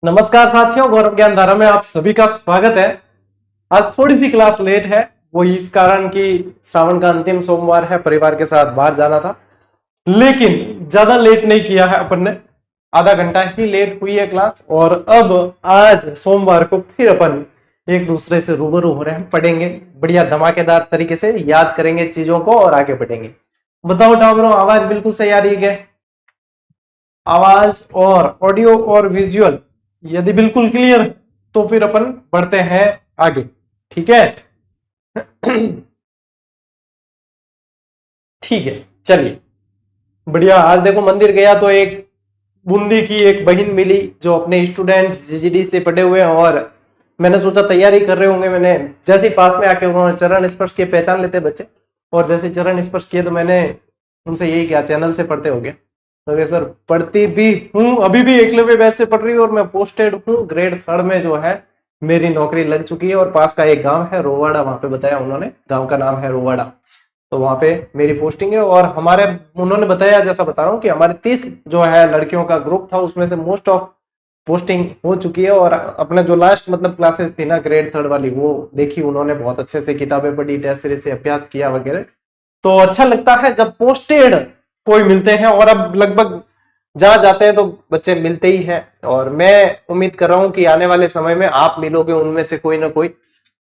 नमस्कार साथियों, गौरव ज्ञान धारा में आप सभी का स्वागत है। आज थोड़ी सी क्लास लेट है, वो इस कारण कि श्रावण का अंतिम सोमवार है, परिवार के साथ बाहर जाना था। लेकिन ज्यादा लेट नहीं किया है अपन ने, आधा घंटा ही लेट हुई है क्लास। और अब आज सोमवार को फिर अपन एक दूसरे से रूबरू हो रहे हैं, पढ़ेंगे बढ़िया धमाकेदार तरीके से, याद करेंगे चीजों को और आगे बढ़ेंगे। बताओ टावरों, आवाज बिल्कुल सही आ रही है क्या? आवाज और ऑडियो और विजुअल यदि बिल्कुल क्लियर तो फिर अपन बढ़ते हैं आगे, ठीक है? ठीक है, चलिए बढ़िया। आज देखो मंदिर गया तो एक बूंदी की एक बहन मिली जो अपने स्टूडेंट जीजीडी से पढ़े हुए हैं, और मैंने सोचा तैयारी कर रहे होंगे। मैंने जैसे ही पास में आके उन्होंने चरण स्पर्श किए, पहचान लेते बच्चे, और जैसे चरण स्पर्श किए तो मैंने उनसे यही कहा, चैनल से पढ़ते होंगे? तो सर पढ़ती भी हूँ, अभी भी एकलव्य बैच से पढ़ रही हूँ, और मैं पोस्टेड हूँ ग्रेड 3 में, जो है मेरी नौकरी लग चुकी है। और पास का एक गांव है रोवाड़ा, वहां पे बताया उन्होंने, गांव का नाम है रोवाड़ा, तो वहां पे मेरी पोस्टिंग है। और हमारे उन्होंने बताया, जैसा बता रहा हूँ कि हमारे 30 जो है लड़कियों का ग्रुप था, उसमें से मोस्ट ऑफ पोस्टिंग हो चुकी है। और अपने जो लास्ट मतलब क्लासेस थी ना ग्रेड 3 वाली, वो देखी उन्होंने, बहुत अच्छे से किताबें पढ़ी, टेस्ट सीरीज से अभ्यास किया वगैरह। तो अच्छा लगता है जब पोस्टेड कोई मिलते हैं, और अब लगभग जहां जाते हैं तो बच्चे मिलते ही हैं। और मैं उम्मीद कर रहा हूं कि आने वाले समय में आप मिलोगे उनमें से कोई ना कोई।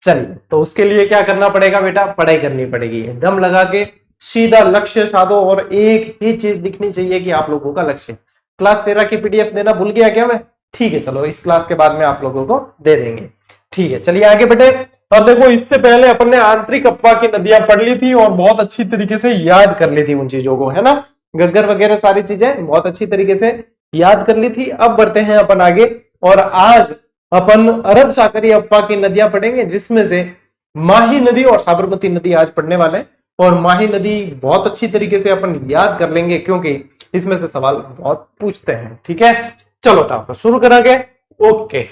चलिए, तो उसके लिए क्या करना पड़ेगा बेटा? पढ़ाई करनी पड़ेगी, दम लगा के सीधा लक्ष्य साधो, और एक ही चीज दिखनी चाहिए कि आप लोगों का लक्ष्य। क्लास 13 की पीडीएफ देना भूल गया क्या मैं? ठीक है, चलो इस क्लास के बाद में आप लोगों को दे देंगे। ठीक है, चलिए आगे बढ़े। अब देखो, इससे पहले अपन ने आंतरिक अपवा की नदियां पढ़ ली थी और बहुत अच्छी तरीके से याद कर ली थी उन चीजों को, है ना? गग्गर वगैरह सारी चीजें बहुत अच्छी तरीके से याद कर ली थी। अब बढ़ते हैं अपन आगे, और आज अपन अरब सागरीय अपवा की नदियां पढ़ेंगे, जिसमें से माही नदी और साबरमती नदी आज पढ़ने वाले हैं। और माही नदी बहुत अच्छी तरीके से अपन याद कर लेंगे, क्योंकि इसमें से सवाल बहुत पूछते हैं। ठीक है, चलो टाप शुरू करेंगे। ओके,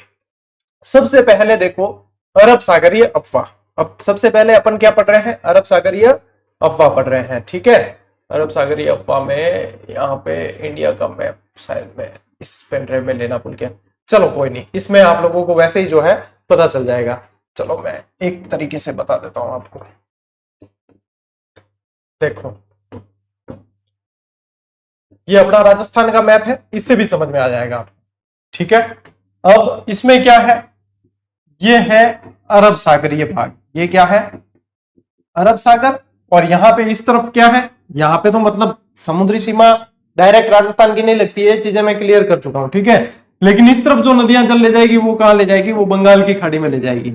सबसे पहले देखो अरब सागरीय अपवा। अब सबसे पहले अपन क्या पढ़ रहे हैं? अरब सागरीय अपवा पढ़ रहे हैं, ठीक है? अरब सागरीय अपवा में यहाँ पे इंडिया का मैप शायद मैं इस पेन ड्राइव में लेना भूल गया। चलो कोई नहीं, इसमें आप लोगों को वैसे ही जो है पता चल जाएगा। चलो मैं एक तरीके से बता देता हूं आपको। देखो, ये अपना राजस्थान का मैप है, इससे भी समझ में आ जाएगा आपको, ठीक है? अब इसमें क्या है? ये है अरब सागरीय भाग। ये क्या है? अरब सागर। और यहाँ पे इस तरफ क्या है? यहाँ पे तो मतलब समुद्री सीमा डायरेक्ट राजस्थान की नहीं लगती है, चीजें मैं क्लियर कर चुका हूं, ठीक है? लेकिन इस तरफ जो नदियां चल ले जाएगी वो कहां ले जाएगी? वो बंगाल की खाड़ी में ले जाएगी,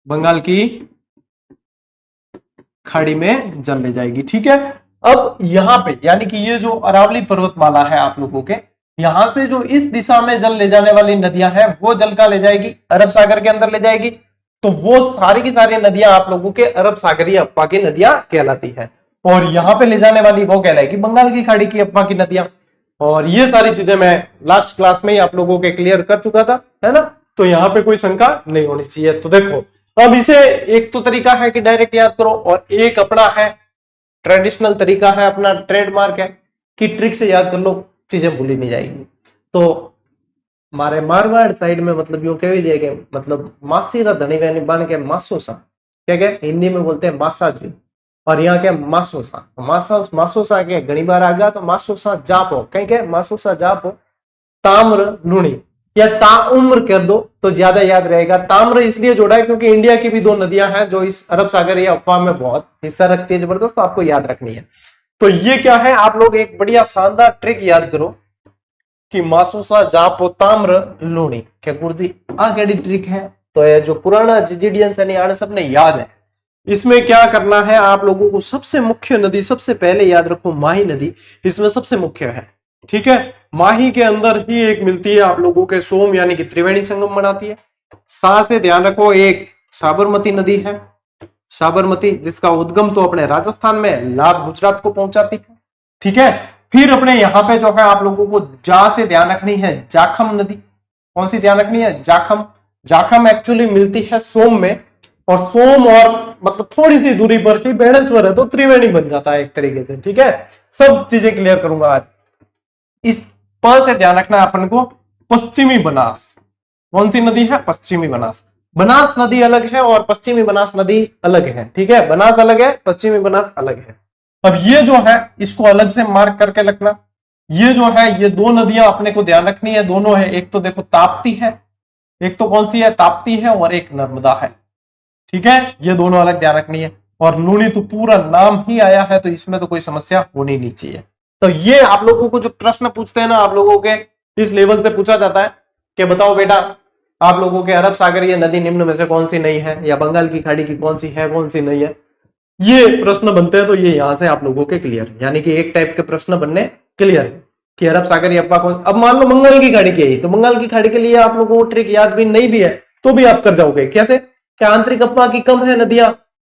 बंगाल की खाड़ी में जल ले जाएगी, ठीक है? अब यहाँ पे यानी कि ये जो अरावली पर्वतमाला है आप लोगों के, यहां से जो इस दिशा में जल ले जाने वाली नदियां हैं, वो जल का ले जाएगी अरब सागर के अंदर ले जाएगी। तो वो सारी की सारी नदियां आप लोगों के अरब सागरीय अपवा की नदियां कहलाती है। और यहाँ पे ले जाने वाली वो कहलाएगी बंगाल की खाड़ी की अपवा की नदियां। और ये सारी चीजें मैं लास्ट क्लास में ही आप लोगों के क्लियर कर चुका था, है ना? तो यहाँ पे कोई शंका नहीं होनी चाहिए। तो देखो, अब इसे एक तो तरीका है कि डायरेक्ट याद करो, और एक अपना है ट्रेडिशनल तरीका है, अपना ट्रेडमार्क है कि ट्रिक से याद कर लो, चीजें भूली नहीं जाएगी। तो हमारे मारवाड़ साइड में मतलब यूं कह दिया कि मतलब मासीरा धनी वैनी बन के मासोसा, क्या क्या हिंदी में बोलते हैं मासा जी, और यहाँ क्या मासोसा, मासोसा के घनी बार आ गया तो मासोसा जापो, कहीं क्या मासोसा जापो ताम्र लुणी, या ताउम्र कर दो तो ज्यादा याद रहेगा। ताम्र इसलिए जोड़ा है क्योंकि इंडिया की भी दो नदियां हैं जो इस अरब सागर या अपवा में बहुत हिस्सा रखती है, जबरदस्त, तो आपको याद रखनी है। तो ये क्या है? आप लोग एक बढ़िया शानदार ट्रिक याद करो कि मासूसा जापो ताम्र लूणी, क्या गुरुजी आ केड़ी ट्रिक है? तो ये जो पुराना जीजीडियंस है आने सबने याद है। इसमें क्या करना है आप लोगों को? सबसे मुख्य नदी सबसे पहले याद रखो, माही नदी इसमें सबसे मुख्य है, ठीक है? माही के अंदर ही एक मिलती है आप लोगों के सोम, यानी कि त्रिवेणी संगम बनाती है। सा से ध्यान रखो, एक साबरमती नदी है, साबरमती, जिसका उद्गम तो अपने राजस्थान में लाभ गुजरात को पहुंचाती है, ठीक है? फिर अपने यहाँ पे जो है आप लोगों को जा से ध्यान रखनी है जाखम नदी। कौन सी ध्यान रखनी है? जाखम। जाखम एक्चुअली मिलती है सोम में, और सोम और मतलब थोड़ी सी दूरी पर ही बेणेश्वर है, तो त्रिवेणी बन जाता है एक तरीके से, ठीक है? सब चीजें क्लियर करूंगा आज। इस प से ध्यान रखना है अपन को, पश्चिमी बनास, कौन सी नदी है? पश्चिमी बनास। बनास नदी अलग है और पश्चिमी बनास नदी अलग है, ठीक है, बनास अलग है, पश्चिमी बनास अलग है। अब ये जो है इसको अलग से मार्क करके रखना। ये जो है ये दो नदियां अपने को ध्यान रखनी है, दोनों है, एक तो देखो ताप्ती है, एक तो कौन सी है? ताप्ती है, और एक नर्मदा है, ठीक है, ये दोनों अलग ध्यान रखनी है। और लूनी तो पूरा नाम ही आया है, तो इसमें तो कोई समस्या होनी नहीं चाहिए। तो ये आप लोगों को जो प्रश्न पूछते हैं ना, आप लोगों के इस लेवल से पूछा जाता है कि बताओ बेटा आप लोगों के अरब सागर ये नदी निम्न में से कौन सी नहीं है, या बंगाल की खाड़ी की कौन सी है, कौन सी नहीं है, ये प्रश्न बनते हैं। तो ये यहां से आप लोगों के क्लियर, यानी कि एक टाइप के प्रश्न बनने क्लियर है कि अरब सागर यप्पा कौन। अब मान लो बंगाल की खाड़ी की है, तो बंगाल की खाड़ी के लिए आप लोगों को ट्रिक याद भी नहीं भी है तो भी आप कर जाओगे। कैसे? क्या आंतरिक अप्पा की कम है नदियां?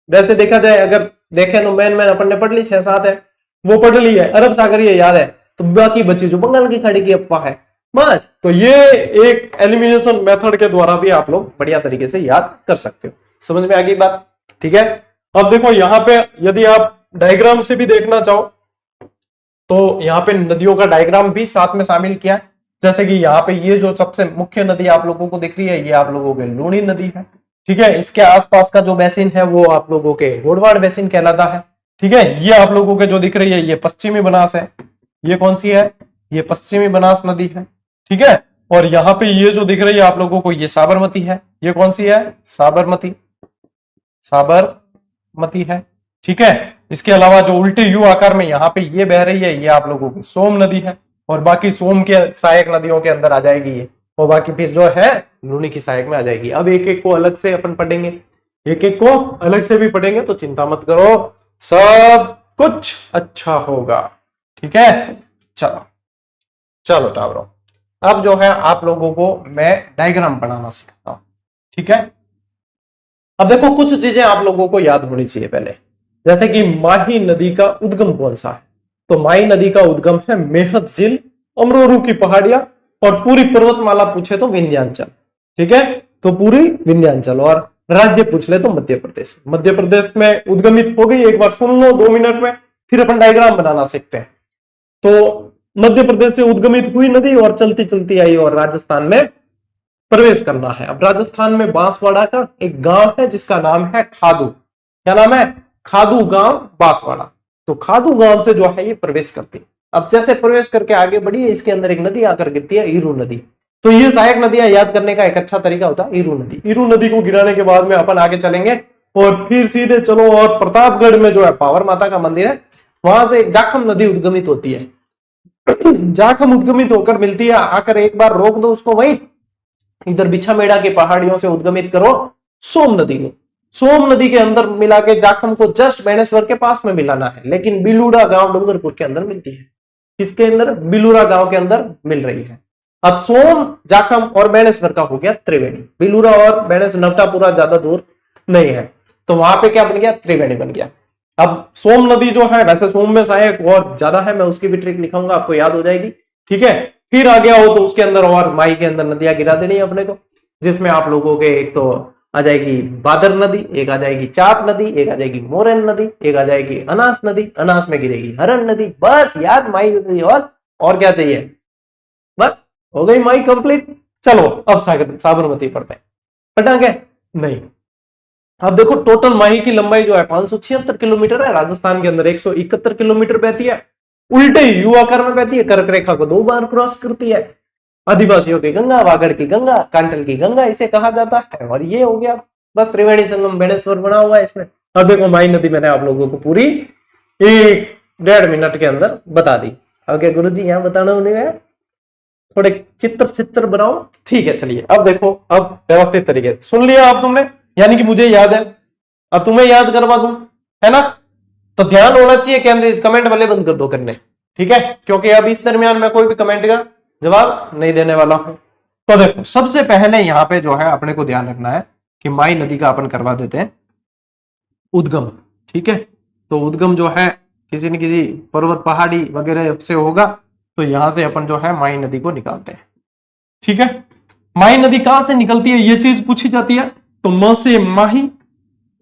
वैसे देखा जाए, अगर देखें तो मैन अपन ने पढ़ ली 6-7 है, वो पढ़ ली है, अरब सागर ये याद है, तो बाकी बची जो बंगाल की खाड़ी की अप्पा है बस। तो ये एक एलिमिनेशन मेथड के द्वारा भी आप लोग बढ़िया तरीके से याद कर सकते हो। समझ में आ गई बात? ठीक है। अब देखो यहाँ पे यदि आप डायग्राम से भी देखना चाहो तो यहाँ पे नदियों का डायग्राम भी साथ में शामिल किया है। जैसे कि यहाँ पे ये जो सबसे मुख्य नदी आप लोगों को दिख रही है, ये आप लोगों के लूनी नदी है, ठीक है। इसके आसपास का जो बेसिन है वो आप लोगों के गोडवाड़ बेसिन कहलाता है, ठीक है। ये आप लोगों के जो दिख रही है ये पश्चिमी बनास है। ये कौन सी है? ये पश्चिमी बनास नदी है, ठीक है। और यहाँ पे ये जो दिख रही है आप लोगों को ये साबरमती है। ये कौन सी है? साबरमती, साबरमती है, ठीक है। इसके अलावा जो उल्टे यू आकार में यहाँ पे ये बह रही है, ये आप लोगों की सोम नदी है, और बाकी सोम के सहायक नदियों के अंदर आ जाएगी ये, और बाकी फिर जो है लूनी की सहायक में आ जाएगी। अब एक एक को अलग से अपन पढ़ेंगे, एक एक को अलग से भी पढ़ेंगे, तो चिंता मत करो, सब कुछ अच्छा होगा, ठीक है। चलो चलो टावरों, अब जो है आप लोगों को मैं डायग्राम बनाना सिखाता हूं, ठीक है। अब देखो कुछ चीजें आप लोगों को याद होनी चाहिए पहले, जैसे कि माही नदी का उद्गम कौन सा है? तो माही नदी का उद्गम है मेहत झील, अमरोरू की पहाड़ियां, और पूरी पर्वतमाला पूछे तो विंध्याचल, ठीक है। तो पूरी विंध्याचल, और राज्य पूछ ले तो मध्य प्रदेश। मध्य प्रदेश में उद्गमित हो गई, एक बार सुन लो 2 मिनट में, फिर अपन डायग्राम बनाना सीखते हैं। तो मध्य प्रदेश से उद्गमित हुई नदी और चलती चलती आई और राजस्थान में प्रवेश करना है। अब राजस्थान में बांसवाड़ा का एक गांव है जिसका नाम है खादू। क्या नाम है? खादू गांव, बांसवाड़ा। तो खादू गांव से जो है ये प्रवेश करती है। अब जैसे प्रवेश करके आगे बढ़ी है, इसके अंदर एक नदी आकर गिरती है, ईरू नदी। तो ये सहायक नदियां याद करने का एक अच्छा तरीका होता है ईरू नदी। ईरू नदी को गिराने के बाद में अपन आगे चलेंगे और फिर सीधे चलो, और प्रतापगढ़ में जो है पावर माता का मंदिर है, वहां से जाखम नदी उद्गमित होती है। जाखम उद्गमित होकर मिलती है, आकर एक बार रोक दो उसको, वहीं इधर बिछामेड़ा के पहाड़ियों से उद्गमित करो सोम नदी को। सोम नदी के अंदर मिला के जाखम को जस्ट बेणेश्वर के पास में मिलाना है, लेकिन बिलूड़ा गांव डूंगरपुर के अंदर मिलती है। किसके अंदर? बिलूरा गांव के अंदर मिल रही है। अब सोम, जाखम और बेणेश्वर का हो गया त्रिवेणी। बिलूरा और बेणेश्वर, नवटापुरा ज्यादा दूर नहीं है, तो वहां पे क्या बन गया? त्रिवेणी बन गया। अब सोम नदी जो है, वैसे सोम में सहायक और ज्यादा है, मैं उसकी भी ट्रिक लिखाऊंगा, आपको याद हो जाएगी, ठीक है। फिर आ गया हो तो उसके अंदर और माई के अंदर नदियां गिरा देनी है अपने को, जिसमें आप लोगों के एक तो आ जाएगी बादर नदी, एक आ जाएगी चाप नदी, एक आ जाएगी मोरन नदी, एक आ जाएगी अनास नदी, अनास में गिरेगी हरन नदी। बस याद माई नदी, और क्या चाहिए? बस हो गई माई कंप्लीट। चलो अब साबरमती पढ़ते हैं। पढ़ांगे नहीं। अब देखो टोटल माही की लंबाई जो है 576 किलोमीटर है। राजस्थान के अंदर 171 किलोमीटर बहती है, उल्टे यू आकार में बहती है, कर्क रेखा को 2 बार क्रॉस करती है। आदिवासियों की गंगा, वागड़ की गंगा, कांटल की गंगा इसे कहा जाता है। और ये हो गया बस त्रिवेणी संगम बेणेश्वर बना हुआ है इसमें। अब देखो माही नदी मैंने आप लोगों को पूरी 1.5 मिनट के अंदर बता दी। अब क्या गुरु जी यहाँ बताना उन्हें है, थोड़े चित्र बनाओ, ठीक है। चलिए अब देखो, अब व्यवस्थित तरीके से सुन लिया आप तुमने, यानी कि मुझे याद है, अब तुम्हें याद करवा दूं, है ना। तो ध्यान होना चाहिए केंद्रित, कमेंट वाले बंद कर दो करने, ठीक है, क्योंकि अब इस दरमियान मैं कोई भी कमेंट का जवाब नहीं देने वाला हूं। तो देखो सबसे पहले यहाँ पे जो है अपने को ध्यान रखना है कि माई नदी का अपन करवा देते हैं उद्गम, ठीक है। तो उद्गम जो है किसी न किसी पर्वत पहाड़ी वगैरह से होगा, तो यहां से अपन जो है माई नदी को निकालते हैं, ठीक है। माई नदी कहां से निकलती है ये चीज पूछी जाती है, तो म से माही,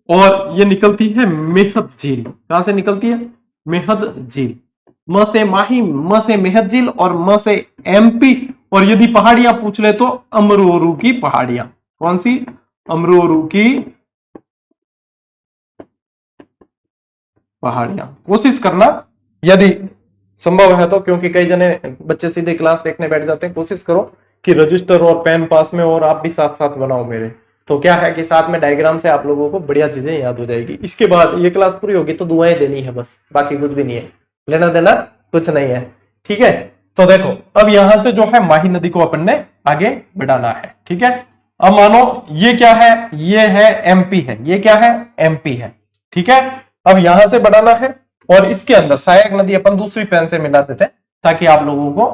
और ये निकलती है मेहत झील। कहां से निकलती है? मेहत झील। म से माही, म से मेहत झील, और म से एमपी, और यदि पहाड़ियां पूछ ले तो अमरोरू की पहाड़ियां। कौन सी? अमरोरू की पहाड़ियां। कोशिश करना यदि संभव है तो, क्योंकि कई जने बच्चे सीधे क्लास देखने बैठ जाते हैं। कोशिश करो कि रजिस्टर और पेन पास में, और आप भी साथ साथ बनाओ मेरे। तो क्या है कि साथ में डायग्राम से आप लोगों को बढ़िया चीजें याद हो जाएगी। इसके बाद ये क्लास पूरी होगी तो दुआएं देनी है बस, बाकी कुछ भी नहीं है, लेना देना कुछ नहीं है। ठीक है, तो देखो अब यहां से जो है माही नदी को अपन ने आगे बढ़ाना है। ठीक है, अब मानो ये क्या है, ये है एमपी है, ये क्या है, एमपी है। ठीक है, अब यहां से बढ़ाना है, और इसके अंदर सहायक नदी अपन दूसरी पेन से मिला देते हैं ताकि आप लोगों को,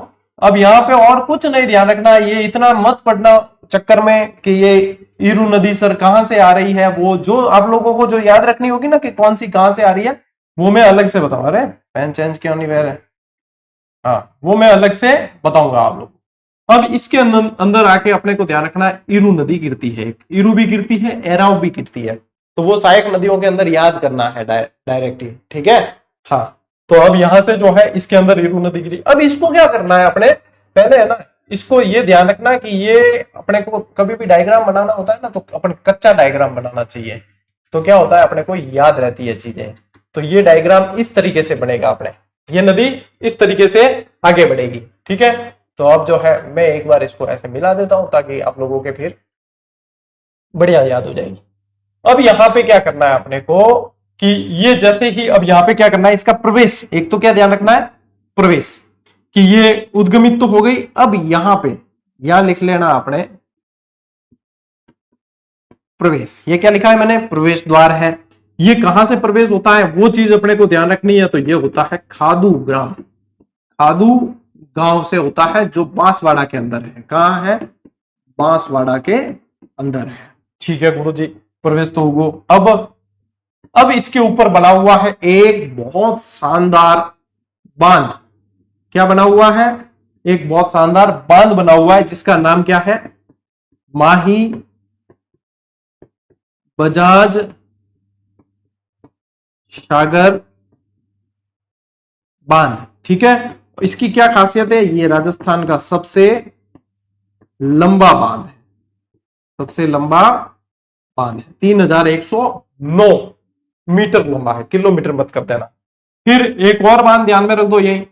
अब यहाँ पे और कुछ नहीं ध्यान रखना, ये इतना मत पढ़ना चक्कर में कि ये ईरू नदी सर कहां से आ रही है। वो जो आप लोगों को जो याद रखनी होगी ना कि कौन सी कहां से आ रही है, वो मैं अलग से बताऊंगा। अरे पेन चेंज क्यों नहीं हो रहा है? हाँ, वो मैं अलग से बताऊंगा आप लोग। अब इसके अंदर आके अपने को ध्यान रखना है, ईरू नदी गिरती है, ईरू भी गिरती है, एराव भी गिरती है, तो वो सहायक नदियों के अंदर याद करना है डायरेक्टली। ठीक है, हाँ, तो अब यहां से जो है इसके अंदर ईरू नदी गिरी। अब इसको क्या करना है अपने, पहले है ना, इसको ये ध्यान रखना कि ये अपने को कभी भी डायग्राम बनाना होता है ना, तो अपन कच्चा डायग्राम बनाना चाहिए। तो क्या होता है, अपने को याद रहती है चीजें। तो ये डायग्राम इस तरीके से बनेगा अपने, ये नदी इस तरीके से आगे बढ़ेगी। ठीक है, तो अब जो है मैं एक बार इसको ऐसे मिला देता हूं ताकि आप लोगों के फिर बढ़िया याद हो जाएगी। अब यहां पे क्या करना है अपने को कि ये जैसे ही, अब यहां पे क्या करना है, इसका प्रवेश, एक तो क्या ध्यान रखना है, प्रवेश, कि ये उद्गमित तो हो गई। अब यहां पे यहां लिख लेना आपने प्रवेश। ये क्या लिखा है मैंने, प्रवेश द्वार है। ये कहां से प्रवेश होता है वो चीज अपने को ध्यान रखनी है। तो ये होता है खादू ग्राम, खादू गांव से होता है, जो बांसवाड़ा के अंदर है। कहां है, बांसवाड़ा के अंदर है। ठीक है गुरु जी, प्रवेश तो हुआ। अब इसके ऊपर बना हुआ है एक बहुत शानदार बांध। क्या बना हुआ है, एक बहुत शानदार बांध बना हुआ है, जिसका नाम क्या है, माही बजाज सागर बांध। ठीक है, इसकी क्या खासियत है, ये राजस्थान का सबसे लंबा बांध है, सबसे लंबा बांध है, 3109 मीटर लंबा है, किलोमीटर मत कर देना। फिर एक और बांध ध्यान में रख दो यही।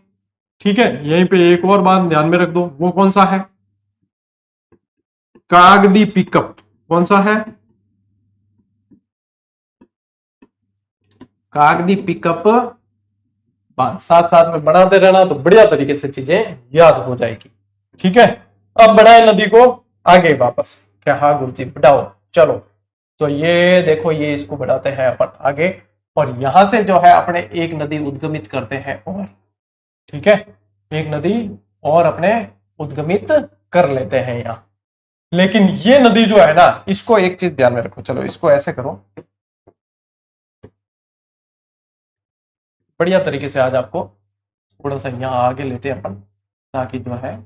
ठीक है, यहीं पे एक और बांध ध्यान में रख दो, वो कौन सा है, कागदी पिकअप। कौन सा है, कागदी पिकअप बांध। साथ साथ में बनाते रहना तो बढ़िया तरीके से चीजें याद हो जाएगी। ठीक है, अब बढ़ाए नदी को आगे वापस। क्या, हाँ गुरु जी बढ़ाओ, चलो। तो ये देखो, ये इसको बढ़ाते हैं अपन आगे, और यहां से जो है अपने एक नदी उद्गमित करते हैं और, ठीक है, एक नदी और अपने उद्गमित कर लेते हैं यहां। लेकिन ये नदी जो है ना, इसको एक चीज ध्यान में रखो। चलो इसको ऐसे करो, बढ़िया तरीके से आज आपको थोड़ा सा यहां आगे लेते हैं अपन, ताकि जो है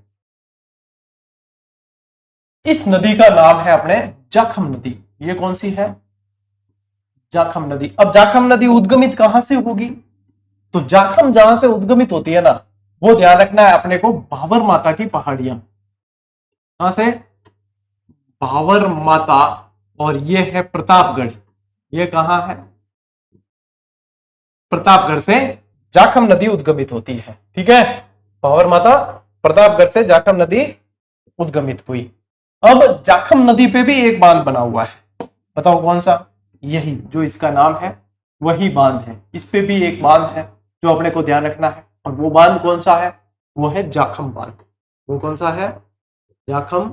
इस नदी का नाम है अपने जाखम नदी। ये कौन सी है, जाखम नदी। अब जाखम नदी उद्गमित कहां से होगी, तो जाखम जहां से उद्गमित होती है ना, वो ध्यान रखना है अपने को, भावर माता की पहाड़ियां। कहां से, भावर माता, और ये है प्रतापगढ़। ये कहां है, प्रतापगढ़ से जाखम नदी उद्गमित होती है। ठीक है, भावर माता प्रतापगढ़ से जाखम नदी उद्गमित हुई। अब जाखम नदी पे भी एक बांध बना हुआ है, बताओ कौन सा, यही जो इसका नाम है वही बांध है। इस पे भी एक बांध है जो अपने को ध्यान रखना है, और वो बांध कौन सा है, वो है जाखम बांध। वो कौन सा है, जाखम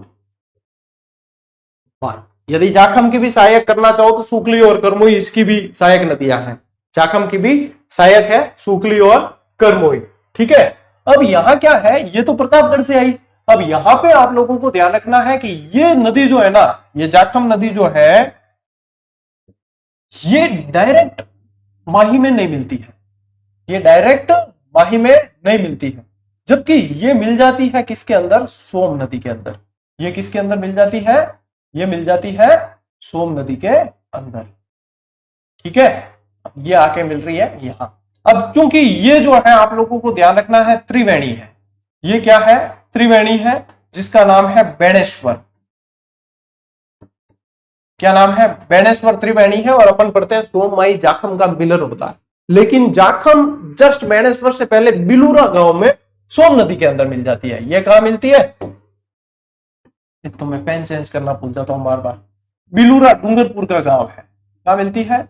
बांध। यदि जाखम की भी सहायक करना चाहो तो सूखली और करमोई इसकी भी सहायक नदियां हैं। जाखम की भी सहायक है सूखली और करमोई। ठीक है, अब यहां क्या है, ये तो प्रतापगढ़ से आई। अब यहां पे आप लोगों को ध्यान रखना है कि ये नदी जो है ना, ये जाखम नदी जो है, ये डायरेक्ट माही में नहीं मिलती है, ये डायरेक्ट माही में नहीं मिलती है, जबकि ये मिल जाती है किसके अंदर, सोम नदी के अंदर। ये किसके अंदर मिल जाती है, ये मिल जाती है सोम नदी के अंदर। ठीक है, ये आके मिल रही है यहां। अब क्योंकि ये जो है आप लोगों को ध्यान रखना है त्रिवेणी है, ये क्या है, त्रिवेणी है, जिसका नाम है बेणेश्वर। क्या नाम है? बेणेश्वर त्रिवेणी है। और अपन पढ़ते हैं सोम माई जाखम का मिलन होता है। लेकिन जाखम जस्ट बेणेश्वर से पहले बिलूरा गांव में सोम नदी के अंदर मिल जाती है। ये कहां मिलती है? तो मैं पेन चेंज करना भूल जाता हूं बार बार। बिलूरा डूंगरपुर का गांव है। कहां मिलती है?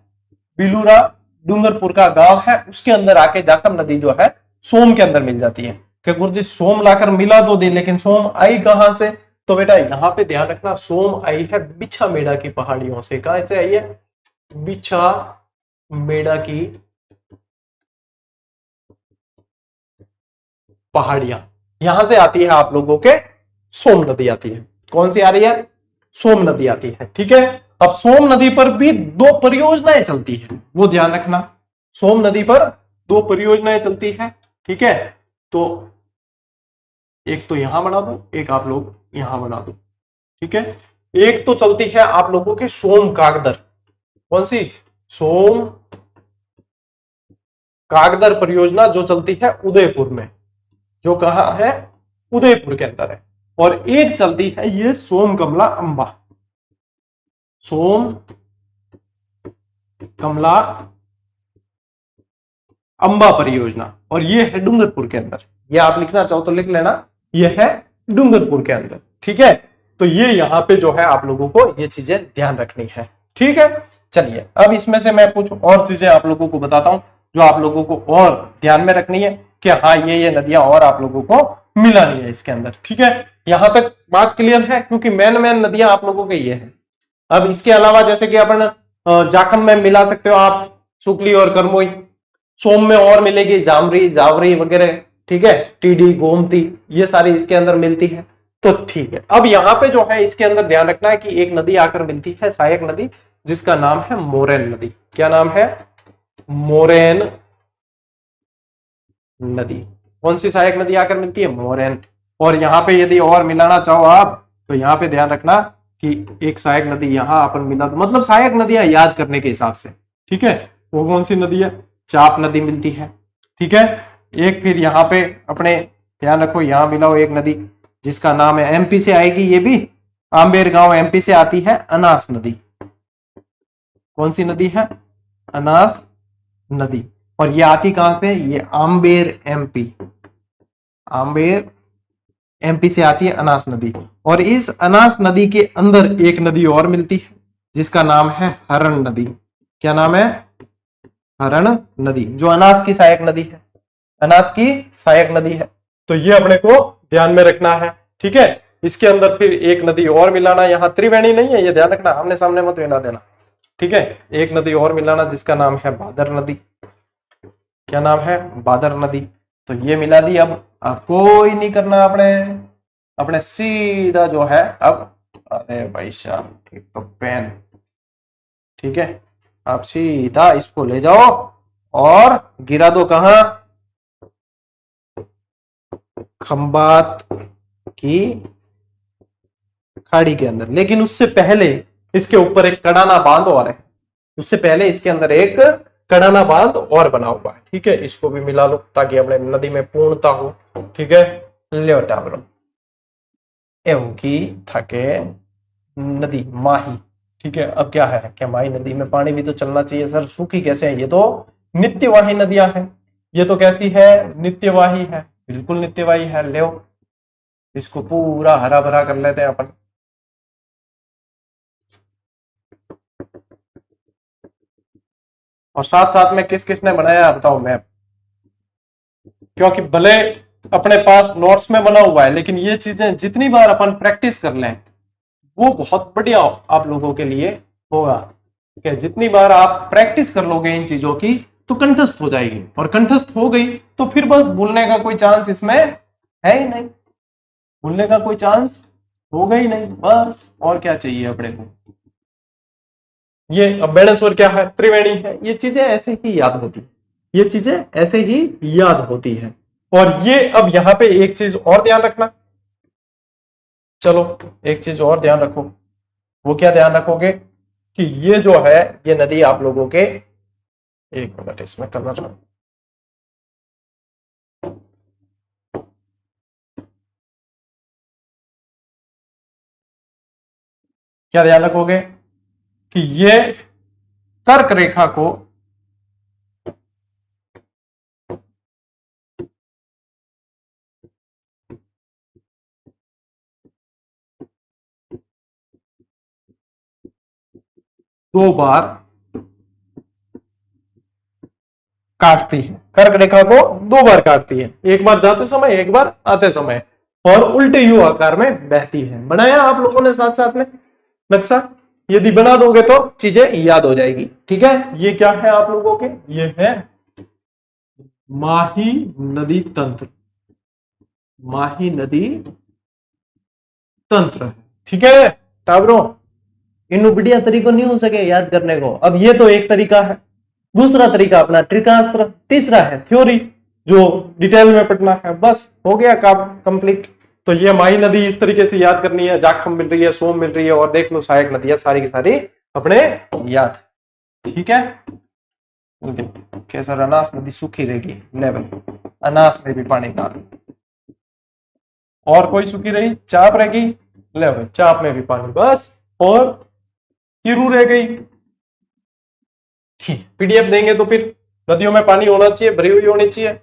बिलूरा डूंगरपुर का गांव है, उसके अंदर आके जाखम नदी जो है सोम के अंदर मिल जाती है। कि गुरुजी सोम लाकर मिला तो दी, लेकिन सोम आई कहां से? तो बेटा यहां पे ध्यान रखना, सोम आई है बिछा मेड़ा की पहाड़ियों से। कहां से आई है? बिछा मेड़ा की पहाड़ियां, यहां से आती है आप लोगों के सोम नदी आती है। कौन सी आ रही है? सोम नदी आती है। ठीक है। अब सोम नदी पर भी दो परियोजनाएं चलती है, वो ध्यान रखना। सोम नदी पर दो परियोजनाएं चलती है। ठीक है। तो एक तो यहां बना दो, एक आप लोग यहां बना दो। ठीक है। एक तो चलती है आप लोगों के सोम कागदर। कौन सी? सोम कागदर परियोजना, जो चलती है उदयपुर में। जो कहा है? उदयपुर के अंदर है। और एक चलती है ये सोम कमला अंबा, सोम कमला अंबा परियोजना, और ये है डूंगरपुर के अंदर। ये आप लिखना चाहो तो लिख लेना, ये है डूंगरपुर के अंदर। ठीक है। तो ये यहां पे जो है आप लोगों को ये चीजें ध्यान रखनी है। ठीक है। चलिए अब इसमें से मैं कुछ और चीजें आप लोगों को बताता हूं जो आप लोगों को और ध्यान में रखनी है कि हाँ ये नदियां और आप लोगों को मिलानी है इसके अंदर। ठीक है। यहां तक बात क्लियर है, क्योंकि मेन नदियां आप लोगों के ये है। अब इसके अलावा जैसे कि अपन जाखम में मिला सकते हो आप सुकली और करमोई, सोम में और मिलेगी जामरी जावरी वगैरह। ठीक है। टीडी गोमती, ये सारी इसके अंदर मिलती है। तो ठीक है। अब यहां पे जो है इसके अंदर ध्यान रखना है कि एक नदी आकर मिलती है, सहायक नदी, जिसका नाम है मोरेन नदी। क्या नाम है? मोरेन नदी। कौन सी सहायक नदी आकर मिलती है? मोरेन। और यहां पे यदि और मिलाना चाहो आप तो यहां पे ध्यान रखना कि एक सहायक नदी यहां अपन मिला, मतलब सहायक नदियां याद करने के हिसाब से। ठीक है। वो कौन सी नदी है? चाप नदी मिलती है। ठीक है। एक फिर यहां पे अपने ध्यान रखो, यहां मिलाओ एक नदी जिसका नाम है, एमपी से आएगी ये भी, आंबेर गांव एमपी से आती है, अनास नदी। कौन सी नदी है? अनास नदी। और ये आती कहां से? ये आंबेर एमपी, आंबेर एमपी से आती है अनास नदी। और इस अनास नदी के अंदर एक नदी और मिलती है जिसका नाम है हरण नदी। क्या नाम है? हरण नदी, जो अनास की सहायक नदी है, अनास की सहायक नदी है। तो ये अपने को ध्यान में रखना है। ठीक है। इसके अंदर फिर एक नदी और मिलाना, यहाँ त्रिवेणी नहीं है, ये ध्यान रखना, आमने सामने मत मिला देना। ठीक है। एक नदी और मिलाना जिसका नाम है भादर नदी। क्या नाम है? भादर नदी। तो ये मिला दी। अब कोई नहीं करना अपने अपने सीधा जो है अब, अरे भाई साहब एक तो पेन। ठीक है। आप सीधा इसको ले जाओ और गिरा दो कहां? खंबात की खाड़ी के अंदर। लेकिन उससे पहले इसके ऊपर एक कड़ाना बांध और है, उससे पहले इसके अंदर एक कड़ाना बांध और बना हुआ है। ठीक है। इसको भी मिला लो ताकि अपने नदी में पूर्णता हो। ठीक है। ले टावरो एवं की थके नदी माही। ठीक है। अब क्या है, क्या माही नदी में पानी भी तो चलना चाहिए सर, सूखी कैसे है? ये तो नित्यवाही नदियां हैं। ये तो कैसी है? नित्यवाही है, बिल्कुल नित्यवाही है। ले इसको पूरा हरा भरा कर लेते हैं अपन। और साथ साथ में किस किसने बनाया बताओ मैप? क्योंकि भले अपने पास नोट्स में बना हुआ है, लेकिन ये चीजें जितनी बार अपन प्रैक्टिस कर लें वो बहुत बढ़िया आप लोगों के लिए होगा। ठीक है। जितनी बार आप प्रैक्टिस कर लोगे इन चीजों की तो कंठस्थ हो जाएगी, और कंठस्थ हो गई तो फिर बस भूलने का कोई चांस इसमें है ही नहीं, भूलने का कोई चांस होगा ही नहीं। बस और क्या चाहिए अपने को? ये अब बेणेश्वर क्या है? त्रिवेणी है। ये चीजें ऐसे ही याद होती है, ये चीजें ऐसे ही याद होती है। और ये अब यहां पे एक चीज और ध्यान रखना, चलो एक चीज और ध्यान रखो। वो क्या ध्यान रखोगे? कि ये जो है ये नदी आप लोगों के, एक मिनट इसमें करना चाहूँ, क्या ध्यान रखोगे कि ये कर्क रेखा को दो बार काटती है, कर्क रेखा को दो बार काटती है, एक बार जाते समय, एक बार आते समय, और उल्टे यू आकार में बहती है। बनाया आप लोगों ने साथ साथ में नक्शा? यदि बना दोगे तो चीजें याद हो जाएगी। ठीक है, ये क्या है आप लोगों के, ये है माही नदी तंत्र, माही नदी तंत्र। ठीक है टाबरों, इन बढ़िया तरीकों नहीं हो सके याद करने को। अब ये तो एक तरीका है, दूसरा तरीका अपना त्रिकास्त्र, तीसरा है थ्योरी जो डिटेल में पढ़ना है। बस हो गया काम कंप्लीट। तो ये माही नदी इस तरीके से याद करनी है, जाखम मिल रही है, सोम मिल रही है, और देख लो सहायक नदियां सारी की सारी अपने याद। ठीक है, केसर अनास नदी सूखी रहेगी, लेवल अनास में भी पानी का। और कोई सूखी रही, चाप रहेगी, लेवल चाप में भी पानी बस। और हिरू रह गई, पीडीएफ देंगे तो फिर नदियों में पानी होना चाहिए, भरी हुई होनी चाहिए।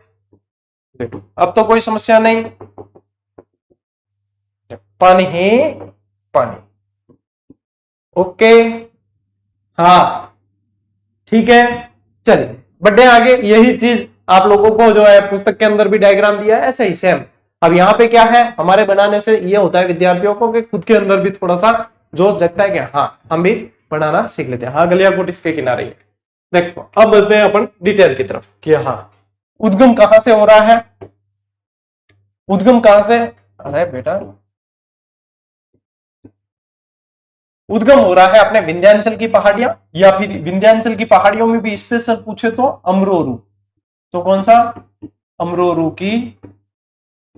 देखो अब तो कोई समस्या नहीं, पानी ही पानी। ओके, हाँ ठीक है, चलिए बढ़े आगे। यही चीज आप लोगों को जो है पुस्तक के अंदर भी डायग्राम दिया है, ऐसे ही सेम। अब यहाँ पे क्या है, हमारे बनाने से ये होता है विद्यार्थियों को कि खुद के अंदर भी थोड़ा सा जोश जगता है कि हाँ हम भी बनाना सीख लेते हैं। हाँ गलियाकोट इसके किनारे है। देखो अब बढ़ते हैं अपन डिटेल की तरफ कि हाँ उद्गम कहां से हो रहा है, उद्गम कहां से, अरे बेटा उद्गम हो रहा है अपने विंध्याचल की पहाड़ियां, या फिर विंध्याचल की पहाड़ियों में भी स्पेशल पूछे तो अमरोरू। तो कौन सा, अमरोरू की।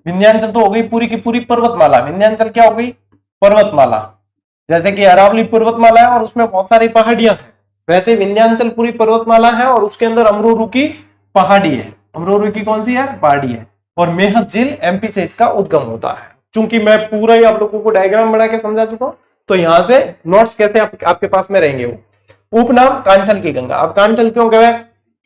विंध्याचल तो हो गई पूरी की पूरी पर्वतमाला, विंध्याचल क्या हो गई, पर्वतमाला। जैसे कि अरावली पर्वतमाला है और उसमें बहुत सारी पहाड़ियां हैं, वैसे विंध्याचल पूरी पर्वतमाला है और उसके अंदर अमरोरू की पहाड़ी है। अमरोरू की कौन सी है, पहाड़ी है। और मेहत झील एमपी से इसका उद्गम होता है। चूंकि मैं पूरा ही आप लोगों को डायग्राम बना के समझा चुका हूं, तो यहां से नोट्स कैसे आपके पास में रहेंगे। वो उपनाम कांठल की गंगा, अब कांठल क्यों कहे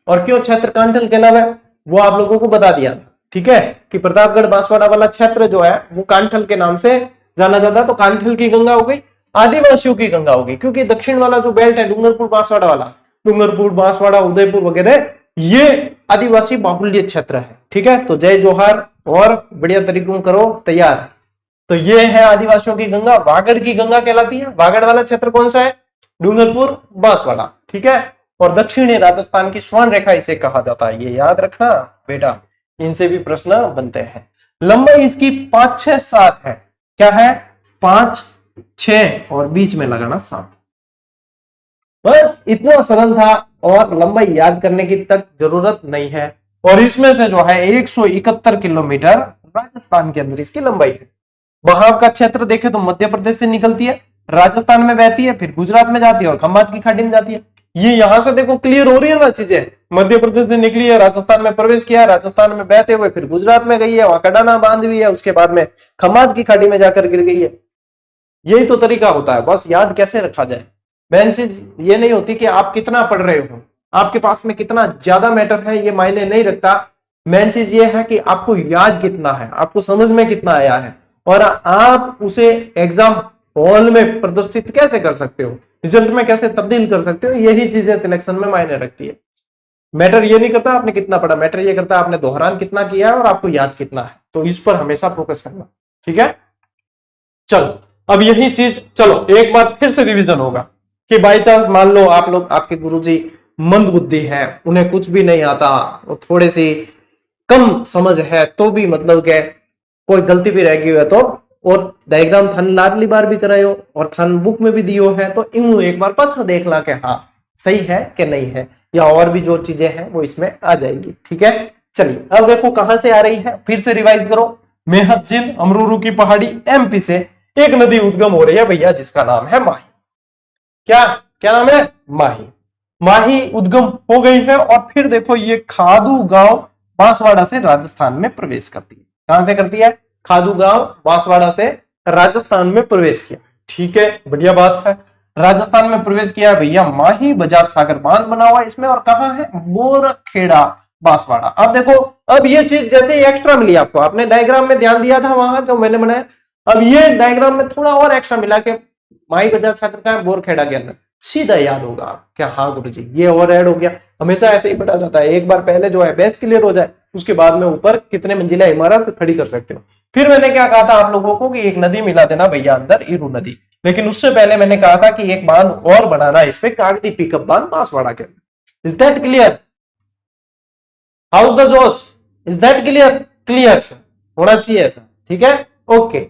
और क्यों क्षेत्र कांठल के नाम है वो आप लोगों को बता दिया। ठीक है, कि प्रतापगढ़ बांसवाड़ा वाला क्षेत्र जो है वो कांठल के नाम से जाना जाता है। तो कांठल की गंगा हो गई, आदिवासियों की गंगा होगी, क्योंकि दक्षिण वाला जो बेल्ट है डूंगरपुर बांसवाड़ा वाला, डूंगरपुर बांसवाड़ा उदयपुर वगैरह, ये आदिवासी बाहुल्य क्षेत्र है। ठीक है, तो जय जोहार और बढ़िया तरीकों करो तैयार। तो ये है आदिवासियों की गंगा, वागड़ की गंगा कहलाती है। वागड़ वाला क्षेत्र कौन सा है, डूंगरपुर बांसवाड़ा। ठीक है, और दक्षिणी राजस्थान की स्वर्ण रेखा इसे कहा जाता है, ये याद रखना बेटा, इनसे भी प्रश्न बनते हैं। लंबाई इसकी 5, 6, 7 है। क्या है, 5, 6 और बीच में लगाना 7। बस इतना सरल था, और लंबाई याद करने की तक जरूरत नहीं है। और इसमें से जो है 171 किलोमीटर राजस्थान के अंदर इसकी लंबाई है। बहाव का क्षेत्र देखे तो मध्य प्रदेश से निकलती है, राजस्थान में बहती है, फिर गुजरात में जाती है और खंभात की खाड़ी में जाती है। ये यहां से देखो क्लियर हो रही है ना चीजें, मध्य प्रदेश से निकली है, राजस्थान में प्रवेश किया, राजस्थान में बहते हुए फिर गुजरात में गई है, वहां कडाना बांध भी है, उसके बाद में खंभात की खाड़ी में जाकर गिर गई है। यही तो तरीका होता है, बस याद कैसे रखा जाए। मेन चीज ये नहीं होती कि आप कितना पढ़ रहे हो, आपके पास में कितना ज्यादा मैटर है ये मायने नहीं रखता। मेन चीज ये है कि आपको याद कितना है, आपको समझ में कितना आया है, और आप उसे एग्जाम हॉल में प्रदर्शित कैसे कर सकते हो, रिजल्ट में कैसे तब्दील कर सकते हो। यही चीजें सिलेक्शन में मायने रखती है। मैटर ये नहीं करता आपने कितना पढ़ा, मैटर ये करता है आपने दोहरान कितना किया है और आपको याद कितना है। तो इस पर हमेशा फोकस करना। ठीक है, चलो अब यही चीज, चलो एक बार फिर से रिवीजन होगा कि बाई चांस मान लो आप लोग, आपके गुरुजी मंद बुद्धि है, उन्हें कुछ भी नहीं आता, वो थोड़े सी कम समझ है, तो भी मतलब के कोई गलती भी रह गई है तो, और डायग्राम थन लाडली बार भी करायो और थन बुक में भी दियो है, तो इन एक बार पाछा देख ला के हाँ सही है कि नहीं है, या और भी जो चीजें हैं वो इसमें आ जाएगी। ठीक है, चलिए अब देखो कहां से आ रही है, फिर से रिवाइज करो। मेहत झील अमरूरू की पहाड़ी एमपी से एक नदी उद्गम हो रही है भैया, जिसका नाम है माही। क्या क्या नाम है, माही। माही उद्गम हो गई है, और फिर देखो ये खादू गांव बांसवाड़ा से राजस्थान में प्रवेश करती है। कहां से करती है, खादू गांव बांसवाड़ा से राजस्थान में प्रवेश किया। ठीक है, बढ़िया बात है। राजस्थान में प्रवेश किया भैया, माही बजाज सागर बांध बना हुआ है इसमें, और कहाँ है, बोरखेड़ा बांसवाड़ा। अब देखो, अब ये चीज जैसे एक्स्ट्रा मिली आपको, आपने डायग्राम में ध्यान दिया था वहां जो मैंने बनाया, अब ये डायग्राम में थोड़ा और एक्स्ट्रा मिला के माही बजाज सागर का है बोरखेड़ा के अंदर, सीधा याद होगा क्या, हाँ गुरु जी ये और ऐड हो गया। हमेशा ऐसे ही पता जाता है, एक बार पहले जो है बेस क्लियर हो जाए, उसके बाद में ऊपर कितने मंजिला इमारत खड़ी कर सकते हो। फिर मैंने क्या कहा था आप लोगों को कि एक नदी मिला देना भैया अंदर, इरू नदी। लेकिन उससे पहले मैंने कहा था कि एक बांध और बनाना इस पे, कागती पिकअप बांध बांसवाड़ा के अंदर। Is that clear? House the जोश, इज दैट क्लियर? क्लियर होना चाहिए ऐसा, ठीक है, ओके।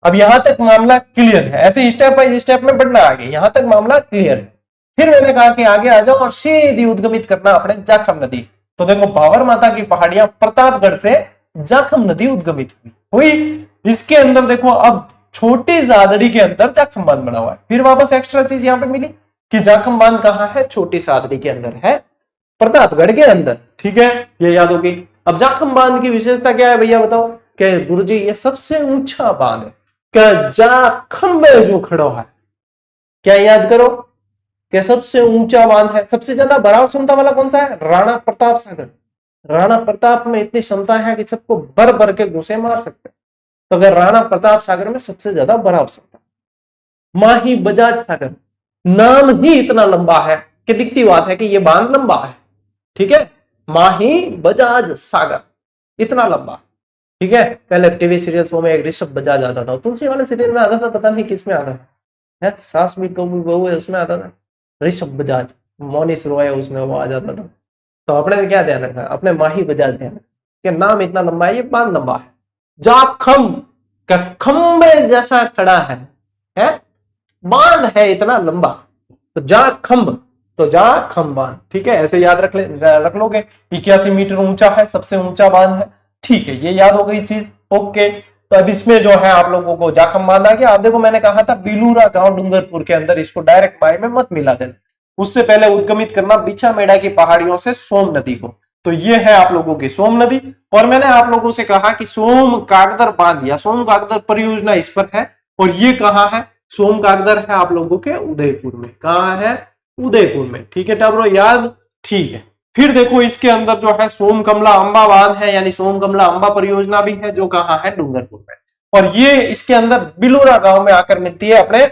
अब यहां तक मामला क्लियर है, ऐसे स्टेप बाय स्टेप में बढ़ना आगे, यहां तक मामला क्लियर है। फिर मैंने कहा कि आगे आ जाओ और सीधी उद्गमित करना अपने जाखम नदी। तो देखो, बाबर माता की पहाड़ियां प्रतापगढ़ से जाखम नदी उद्गमित हुई। इसके अंदर देखो, अब छोटी सादड़ी के अंदर जाखम बांध बना हुआ है। फिर वापस एक्स्ट्रा चीज यहां पे मिली कि जाखम बांध कहां है, छोटी सादड़ी के अंदर है, प्रतापगढ़ के अंदर, ठीक है, ये याद होगी। अब जाखम बांध की विशेषता क्या है भैया बताओ? कि गुरुजी ये सबसे ऊंचा बांध है, क्या जाखम में जो खड़ा है, क्या याद करो कि सबसे ऊंचा बांध है। सबसे ज्यादा भराव क्षमता वाला कौन सा है? राणा प्रताप सागर। राणा प्रताप में इतनी क्षमता है कि सबको भर भर के घुसे मार सकते हैं। तो अगर राणा प्रताप सागर में सबसे ज्यादा भराव क्षमता, माही बजाज सागर, नाम ही इतना लंबा है कि दिखती बात है कि यह बांध लंबा है, ठीक है, माही बजाज सागर इतना लंबा, ठीक है। पहले टीवी सीरियल शो में एक ऋषभ बजाज आता था, तुलसी वाले सीरियल में आता था, पता नहीं किस में आता था, सास भी कहूं बहू है उसमें आता था ऋषभ बजाज, मोनिश रॉय उसमें वो आ जाता था। तो अपने क्या ध्यान रखना है, अपने माही बजाज ध्यान कि नाम इतना लंबा है, ये बांध लंबा है। जाखम का खंबे जैसा खड़ा है? बांध है इतना लंबा, तो जाखम, तो जाखम बांध, ठीक है, ऐसे याद रख लोगे। 81 मीटर ऊंचा है, सबसे ऊंचा बांध है, ठीक है, ये याद हो गई चीज, ओके। तो अब इसमें जो है आप लोगों को जाखम बांध आ गया। आप देखो, मैंने कहा था बिलूरा गांव डूंगरपुर के अंदर, इसको डायरेक्ट माई में मत मिला देना, उससे पहले उद्गमित करना बिछा मेढ़ा की पहाड़ियों से सोम नदी को। तो ये है आप लोगों की सोम नदी। और मैंने आप लोगों से कहा कि सोम कागदर बांध या सोम कागदर परियोजना इस पर है, और ये कहाँ है? सोम कागदर है आप लोगों के उदयपुर में। कहाँ है? उदयपुर में, ठीक है टाबरो, याद, ठीक है। फिर देखो, इसके अंदर जो है सोम कमला अंबा बांध है, यानी सोम कमला अंबा परियोजना भी है, जो कहाँ है? डूंगरपुर में। और ये इसके अंदर बिलोरा गांव में आकर मिलती है अपने,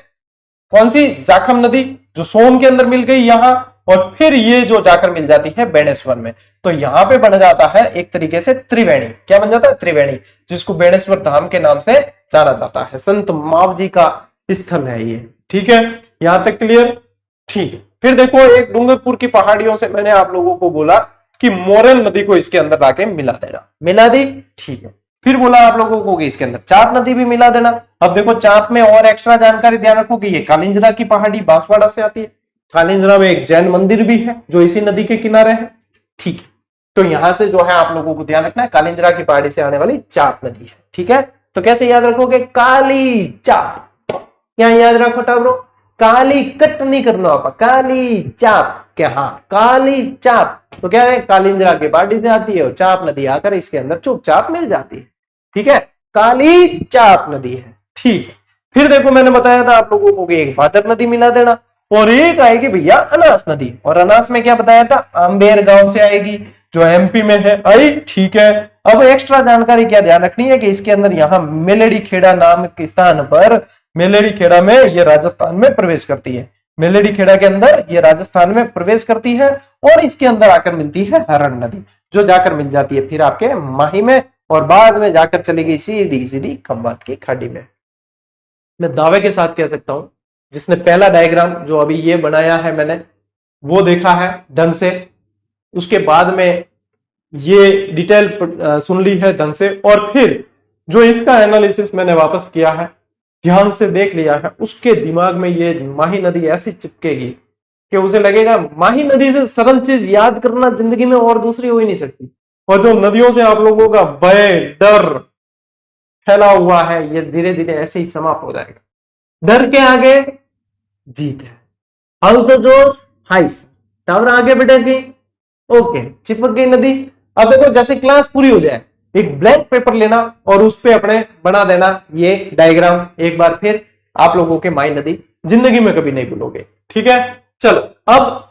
कौन सी? जाखम नदी, जो सोम के अंदर मिल गई यहां, और फिर ये जो जाकर मिल जाती है बेणेश्वर में। तो यहां पे बन जाता है एक तरीके से त्रिवेणी। क्या बन जाता है? त्रिवेणी, जिसको बेणेश्वर धाम के नाम से जाना जाता है। संत मावजी का स्थल है ये, ठीक है, यहां तक क्लियर, ठीक है। फिर देखो, एक डूंगरपुर की पहाड़ियों से मैंने आप लोगों को बोला कि मोरन नदी को इसके अंदर लाके मिला देना, मिला दी, ठीक है। फिर बोला आप लोगों को कि इसके अंदर चाप नदी भी मिला देना। अब देखो, चाप में और एक्स्ट्रा जानकारी ध्यान रखो कि ये कालिंजरा की पहाड़ी बांसवाड़ा से आती है। कालिंजरा में एक जैन मंदिर भी है जो इसी नदी के किनारे है, ठीक है। तो यहां से जो है आप लोगों को ध्यान रखना है, कालिंजरा की पहाड़ी से आने वाली चाप नदी है, ठीक है। तो कैसे याद रखोगे? काली चाप, क्या याद रखो टाबरो? काली कट नहीं करना होगा, काली चाप, क्या? हाँ, काली चाप। तो क्या है? कालिंजरा की पहाड़ी से आती है और चाप नदी आकर इसके अंदर चुपचाप मिल जाती है, ठीक है, काली चाप नदी है, ठीक है। फिर देखो, मैंने बताया था आप लोगों को कि एक भादर नदी मिला देना, और एक आएगी भैया अनास नदी। और अनास में क्या बताया था? आंबेर गांव से आएगी, जो एमपी में है, आई, ठीक है। अब एक्स्ट्रा जानकारी क्या ध्यान रखनी है कि इसके अंदर यहाँ मेलेडी खेड़ा नाम के स्थान पर, मेलेडी खेड़ा में ये राजस्थान में प्रवेश करती है, मेलेडी खेड़ा के अंदर ये राजस्थान में प्रवेश करती है, और इसके अंदर आकर मिलती है हरण नदी, जो जाकर मिल जाती है फिर आपके माही में, और बाद में जाकर चलेगी सीधी सीधी खंभात की खाड़ी में। मैं दावे के साथ कह सकता हूं, जिसने पहला डायग्राम जो अभी ये बनाया है मैंने, वो देखा है ढंग से, उसके बाद में ये डिटेल सुन ली है ढंग से, और फिर जो इसका एनालिसिस मैंने वापस किया है, ध्यान से देख लिया है, उसके दिमाग में ये माही नदी ऐसी चिपकेगी कि उसे लगेगा माही नदी से सरल चीज याद करना जिंदगी में और दूसरी हो ही नहीं सकती। और जो नदियों से आप लोगों का भय, डर फैला हुआ है, ये धीरे धीरे ऐसे ही समाप्त हो जाएगा। डर के आगे जीत है। हाउस द जोश, हाइस, टावर आगे बढ़ेगी, ओके, चिपक गई नदी। अब देखो, जैसे क्लास पूरी हो जाए, एक ब्लैंक पेपर लेना और उस पे अपने बना देना ये डायग्राम एक बार फिर। आप लोगों के माई नदी जिंदगी में कभी नहीं भूलोगे। ठीक है, चलो अब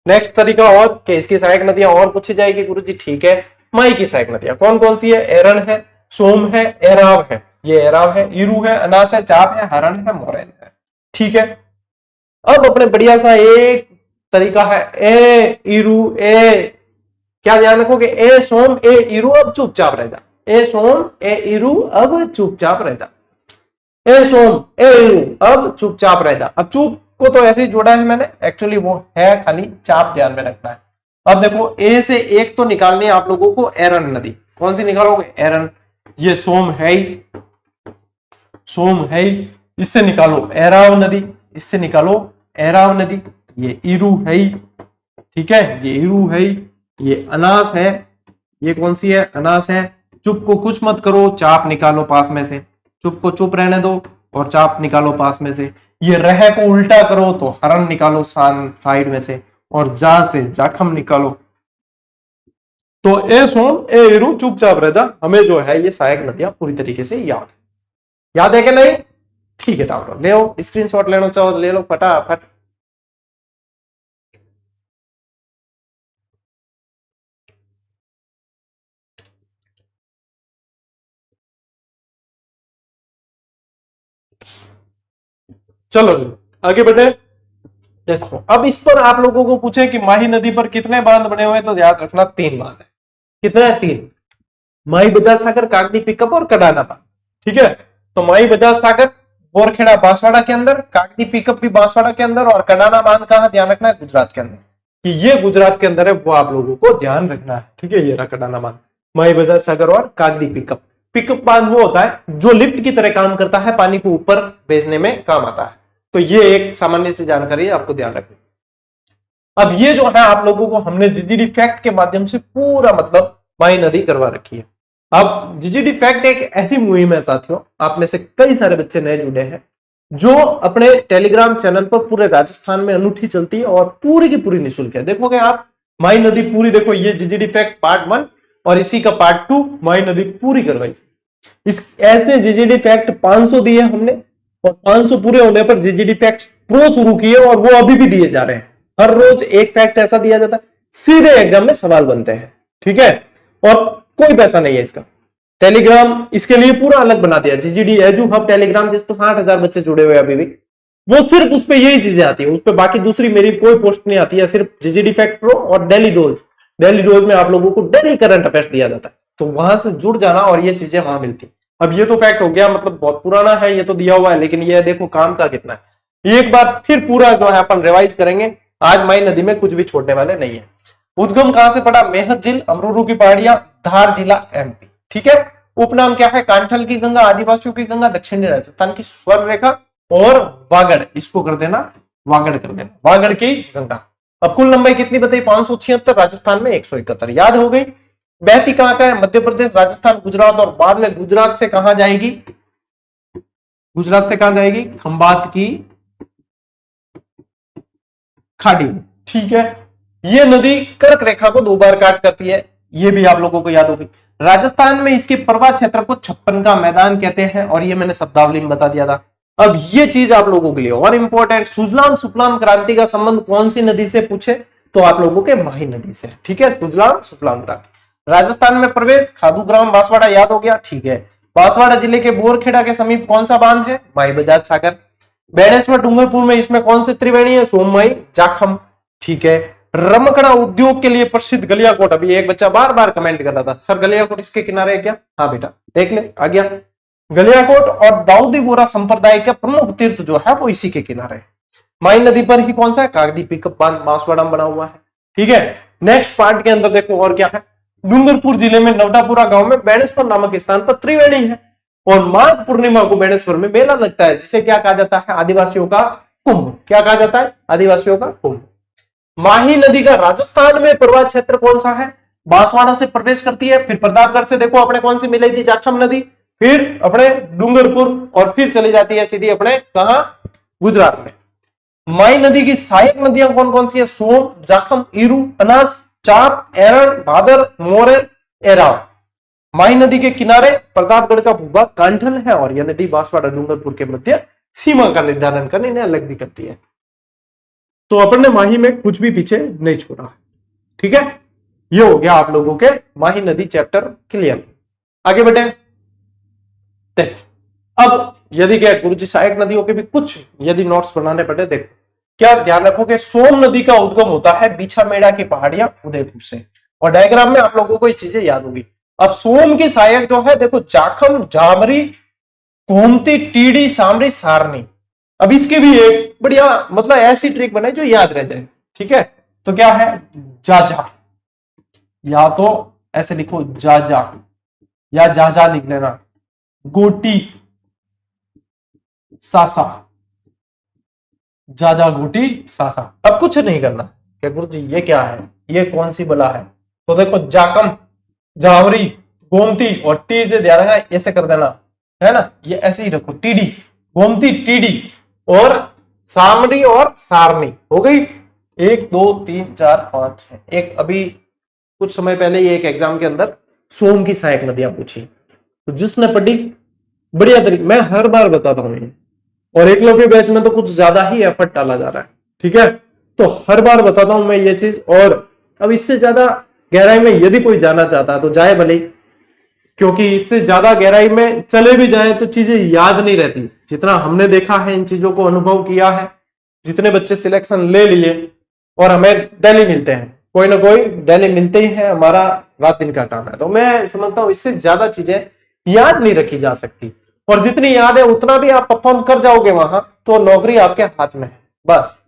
नेक्स्ट तरीका और कि इसकी सहायक नदियां और पूछी जाएगी गुरु जी। ठीक है, माई की सहायक नदियां कौन कौन सी है? एरन है, सोम है, एराव है, ये एराव है, इरू है, अनास है, चाप है, हरण है, मोरैन है। ठीक है, अब अपने बढ़िया सा एक तरीका है ए इरू ए, क्या ध्यान रखोगे? ए सोम ए इरू, अब चुपचाप रह जा। ए सोम ए इरू, अब चुपचाप रह जा। ए सोम ए इरू, अब चुपचाप रह जा। अब चुप को तो ऐसे ही जोड़ा है मैंने, एक्चुअली वो है खाली चाप, ध्यान में रखना है। अब देखो ए से एक तो निकालनी है आप लोगों को एरन नदी, कौन सी निकालोगे? एरन। ये सोम है ही, सोम है ही, इससे निकालो एराव नदी, इससे निकालो एराव नदी। ये इरू है ही, ठीक है, ये इरू है ही, ये अनास है, ये कौन सी है? अनास है। चुप को कुछ मत करो, चाप निकालो पास में से, चुप को चुप रहने दो और चाप निकालो पास में से। ये रह को उल्टा करो तो हरण निकालो साइड में से, और जा से जाखम निकालो। तो ए सोम ए इरू, चुपचाप रह जा। हमें जो है ये सहायक नदियां पूरी तरीके से याद है कि नहीं? ठीक है, डाउनलोड ले लो, स्क्रीनशॉट लेना चाहो ले लो फटाफट। चलो आगे बढ़े। देखो अब इस पर आप लोगों को पूछे कि माही नदी पर कितने बांध बने हुए, तो याद रखना 3 बांध है। कितने हैं? 3। माही बजाज सागर, काकदी पिकअप और कडाना बांध। ठीक है, तो माही बजाज सागर बोरखेड़ा बांसवाड़ा के अंदर, काकदी पिकअप भी बांसवाड़ा के अंदर, और कडाना बांध कहां ध्यान रखना है? गुजरात के अंदर। कि ये गुजरात के अंदर है, वो आप लोगों को ध्यान रखना है। ठीक है, ये रहा कडाना बांध, माही बजाज सागर और काकदी पिकअप। पिकअप बांध वो होता है जो लिफ्ट की तरह काम करता है, पानी को ऊपर भेजने में काम आता है। तो ये एक सामान्य सी जानकारी है, आपको ध्यान रखनी। अब ये जो है आप लोगों को हमने जीजीडी फैक्ट के माध्यम से पूरा मतलब माही नदी करवा रखी है। अब जीजीडी फैक्ट एक ऐसी मुहिम है साथियों, आप में से कई सारे बच्चे नए जुड़े हैं जो अपने टेलीग्राम चैनल पर पूरे राजस्थान में अनूठी चलती है और पूरी की पूरी निःशुल्क है। देखोगे आप माही नदी पूरी, देखो ये जीजीडी फैक्ट पार्ट 1 और इसी का पार्ट 2 माही नदी पूरी करवाई। इस ऐसे जीजीडी फैक्ट 500 दिए हमने, और 500 पूरे होने पर जीजीडी फैक्ट प्रो शुरू किए, और वो अभी भी दिए जा रहे हैं। हर रोज एक फैक्ट ऐसा दिया जाता है, सीधे एग्जाम में सवाल बनते हैं। ठीक है, और कोई पैसा नहीं है इसका। टेलीग्राम इसके लिए पूरा अलग बना दिया, जीजीडी एजू हब टेलीग्राम, जिस पर 60,000 बच्चे जुड़े हुए अभी भी। वो सिर्फ उस पर यही चीजें आती है, उस पर बाकी दूसरी मेरी कोई पोस्ट नहीं आती है, सिर्फ जीजीडी फैक्ट प्रो और डेली डोज। डेली डोज में आप लोगों को डेली करंट अफेयर्स दिया जाता है, तो वहां से जुड़ जाना और ये चीजें वहां मिलती। अब ये तो फैक्ट हो गया, मतलब बहुत पुराना है, ये तो दिया हुआ है, लेकिन ये देखो काम का कितना है। एक बार फिर पूरा जो है अपन रिवाइज करेंगे। आज माही नदी में कुछ भी छोड़ने वाले नहीं है। उद्गम कहां से पड़ा? मेहत झील, अमरूरू की पहाड़ियां, धार जिला एमपी। ठीक है, उपनाम क्या है? कांठल की गंगा, आदिवासियों की गंगा, दक्षिणी राजस्थान की स्वर्ण रेखा, और वागड़, इसको कर देना वागड़ कर देना, वागड़ की गंगा। अब कुल लंबाई कितनी बताई? 576, राजस्थान में 171। याद हो गई। बहती कहां का है? मध्य प्रदेश, राजस्थान, गुजरात, और बाद में गुजरात से कहां जाएगी? गुजरात से कहां जाएगी? खंबात की खाड़ी। ठीक है, ये नदी कर्क रेखा को 2 बार काट करती है, ये भी आप लोगों को याद होगी। राजस्थान में इसके प्रवाह क्षेत्र को 56 का मैदान कहते हैं, और ये मैंने शब्दावली में बता दिया था। अब ये चीज आप लोगों के लिए और इंपॉर्टेंट, सुजलाम सुफलाम क्रांति का संबंध कौन सी नदी से पूछे तो आप लोगों के माही नदी से। ठीक है, सुजलाम सुफलाम क्रांति। राजस्थान में प्रवेश, खादूग्राम, बांसवाड़ा, याद हो गया। ठीक है, बांसवाड़ा जिले के बोरखेड़ा के समीप कौन सा बांध है? माही बजाज सागर। बेणेश्वर डूंगरपुर में इसमें कौन से त्रिवेणी है? सोममाई, जाखम। ठीक है, रमकड़ा उद्योग के लिए प्रसिद्ध गलियाकोट, अभी एक बच्चा बार बार कमेंट कर रहा था सर गलियाकोट इसके किनारे है क्या? हाँ बेटा देख ले, आ गया। गलियाकोट और दाऊदी बोरा संप्रदाय का प्रमुख तीर्थ जो है वो इसी के किनारे है। माही नदी पर ही कौन सा है? काकदी पिकअप बांध बांसवाड़ा में बना हुआ है। ठीक है, नेक्स्ट पार्ट के अंदर देखो और क्या है। डूंगरपुर जिले में नवडापुरा गांव में बेणेश्वर नामक स्थान पर त्रिवेणी है, और माघ पूर्णिमा को बेणेश्वर में मेला लगता है, जिसे क्या कहा जाता है? आदिवासियों का कुंभ। क्या कहा जाता है? आदिवासियों का कुंभ। माही नदी का राजस्थान में प्रवाह क्षेत्र कौन सा है? बांसवाड़ा से प्रवेश करती है, फिर प्रतापगढ़ से देखो अपने कौन सी मिली थी? जाखम नदी, फिर अपने डूंगरपुर, और फिर चली जाती है सीधी अपने कहा? गुजरात में। माही नदी की सहायक नदियां कौन कौन सी है? सोम, जाखम, इरू, अनास, चाप, एरण, भादर, मोरेन, एराव। माही नदी के किनारे प्रतापगढ़ का भूभाग कांठल है, और यह नदी बांसवाड़ा डूंगरपुर के मध्य सीमा का निर्धारण करने इन्हें अलग भी करती है। तो अपन ने माही में कुछ भी पीछे नहीं छोड़ा। ठीक है, ये हो गया आप लोगों के माही नदी चैप्टर क्लियर। आगे बढ़े। देख, अब यदि क्या गुरु जी सहायक नदियों के भी कुछ यदि नोट्स बनाने पड़े, देखो क्या ध्यान रखोगे, सोम नदी का उद्गम होता है बीछामेड़ा की पहाड़ियां उदयपुर से, और डायग्राम में आप लोगों को ये चीजें याद होगी। अब सोम की सहायक जो है देखो, जाखम, जामरी, गोमती, टीडी, सामरी, सारनी। अब इसकी भी एक बढ़िया मतलब ऐसी ट्रिक बनाई जो याद रह जाए। ठीक है, तो क्या है, जाजा, या तो ऐसे लिखो जाजा या जाजा लिख लेना, गोटी, सासा, जाजा, गोटी, सासा। अब कुछ नहीं करना, क्या गुरु जी ये क्या है, ये कौन सी बला है, तो देखो जाकम, जावरी, गोमती और टी से ध्यान रखना, ऐसे कर देना है ना, ये ऐसे ही रखो, टीडी, गोमती, टीडी और सामरी और सारनी। हो गई 1 2 3 4 5 6। एक अभी कुछ समय पहले ये एक एग्जाम के अंदर सोम की सहायक नदियां पूछी, तो जिसने पढ़ी बढ़िया तरीके, मैं हर बार बताता हूं ये, और एकलव्य बैच में तो कुछ ज्यादा ही एफर्ट डाला जा रहा है। ठीक है, तो हर बार बताता हूं मैं ये चीज, और अब इससे ज्यादा गहराई में यदि कोई जाना चाहता है तो जाए भले, क्योंकि इससे ज्यादा गहराई में चले भी जाए तो चीजें याद नहीं रहती। जितना हमने देखा है, इन चीजों को अनुभव किया है, जितने बच्चे सिलेक्शन ले लिए और हमें डेली मिलते हैं, कोई ना कोई डेली मिलते ही है, हमारा रात दिन का काम है, तो मैं समझता हूं इससे ज्यादा चीजें याद नहीं रखी जा सकती, और जितनी याद है उतना भी आप परफॉर्म कर जाओगे वहां, तो नौकरी आपके हाथ में है। बस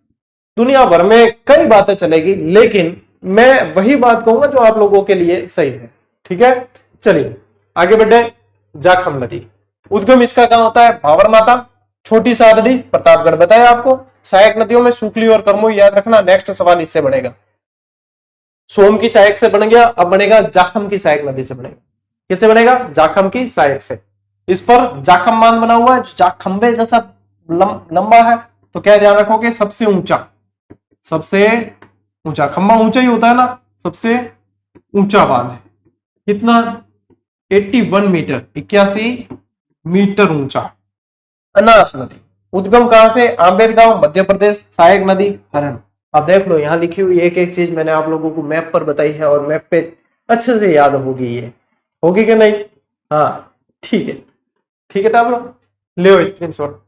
दुनिया भर में कई बातें चलेगी, लेकिन मैं वही बात कहूंगा जो आप लोगों के लिए सही है। ठीक है, चलिए आगे बढ़े। जाखम नदी, उद्गम इसका कहां होता है, भावर माता, छोटी सादड़ी, प्रतापगढ़ बताया आपको। सहायक नदियों में सुकली और करमोई याद रखना, नेक्स्ट सवाल इससे बनेगा। सोम की सहायक से बन गया, अब बनेगा जाखम की सहायक नदी से बनेगा। किससे बनेगा, जाखम की सहायक से। इस पर जाखम बांध बना हुआ है, जाखंबे जैसा लंबा है, तो क्या ध्यान रखोगे, सबसे ऊंचा, सबसे ऊंचा खंबा ऊंचा ही होता है ना, सबसे ऊंचा बांध है, कितना, 81 मीटर, 81 मीटर ऊंचा। अनास नदी, उद्गम कहां से, आंबेडगांव मध्य प्रदेश, सहायक नदी हरण। अब देख लो यहाँ लिखी हुई एक एक चीज मैंने आप लोगों को मैप पर बताई है, और मैप पे अच्छे से याद होगी, ये होगी कि नहीं, हाँ ठीक है, ठीक है टाबलो, ले स्क्रीनशॉट।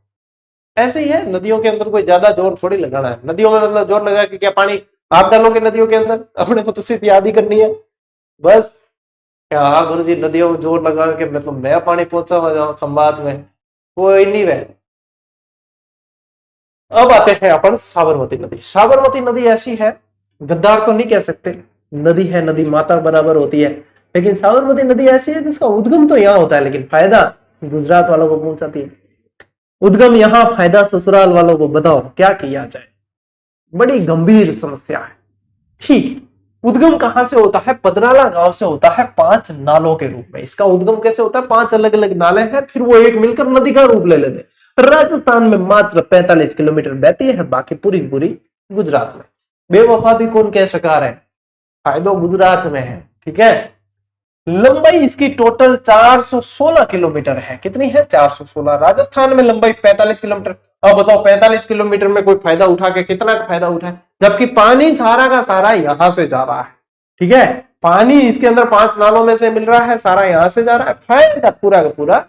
ऐसे ही है, नदियों के अंदर कोई ज्यादा जोर थोड़ी लगाना है, नदियों में मतलब जोर लगा के क्या पानी आप डालोगे नदियों के अंदर, अपने को तो सिर्फ याद ही करनी है बस। क्या गुरु जी नदियों में जोर लगा के मतलब मैं पानी पहुंचा हो जाऊं खंबात में, कोई नहीं वह। अब आते हैं अपन साबरमती नदी। साबरमती नदी ऐसी है, गद्दार तो नहीं कह सकते, नदी है, नदी माता बराबर होती है, लेकिन साबरमती नदी ऐसी है जिसका उद्गम तो यहाँ होता है, लेकिन फायदा गुजरात वालों को पहुंचाती है। उद्गम यहाँ, फायदा ससुराल वालों को। बताओ क्या किया जाए, बड़ी गंभीर समस्या है। ठीक, उद्गम कहां से होता है, पदराला गांव से होता है, 5 नालों के रूप में। इसका उद्गम कैसे होता है, 5 अलग अलग नाले हैं, फिर वो एक मिलकर नदी का रूप ले लेते हैं। राजस्थान में मात्र 45 किलोमीटर बहती है, बाकी पूरी पूरी गुजरात में। बेवफा भी कौन कह सका है, फायदो गुजरात में है। ठीक है, लंबाई इसकी टोटल 416 किलोमीटर है। कितनी है, 416। राजस्थान में लंबाई 45 किलोमीटर। अब बताओ 45 किलोमीटर में कोई फायदा उठा के कितना फायदा उठाए, जबकि पानी सारा का सारा यहां से जा रहा है। ठीक है, पानी इसके अंदर 5 नालों में से मिल रहा है, सारा यहां से जा रहा है, फायदा पूरा का पूरा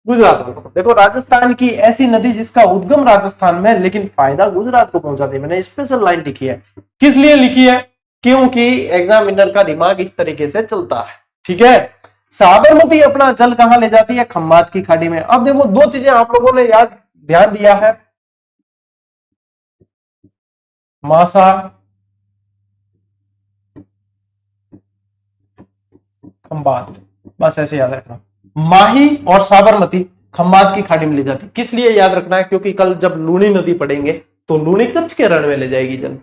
गुजरात को। देखो राजस्थान की ऐसी नदी जिसका उद्गम राजस्थान में, लेकिन फायदा गुजरात को पहुंचाती है। मैंने स्पेशल लाइन लिखी है, किस लिए लिखी है, क्योंकि एग्जामिनर का दिमाग इस तरीके से चलता है। ठीक है, साबरमती अपना जल कहां ले जाती है, खम्बात की खाड़ी में। अब देखो 2 चीजें आप लोगों ने याद ध्यान दिया है, मासा, खम्बात, बस ऐसे याद रखना। माही और साबरमती खम्बात की खाड़ी में ले जाती। किस लिए याद रखना है, क्योंकि कल जब लूनी नदी पढ़ेंगे तो लूनी कच्छ के रण में ले जाएगी जल,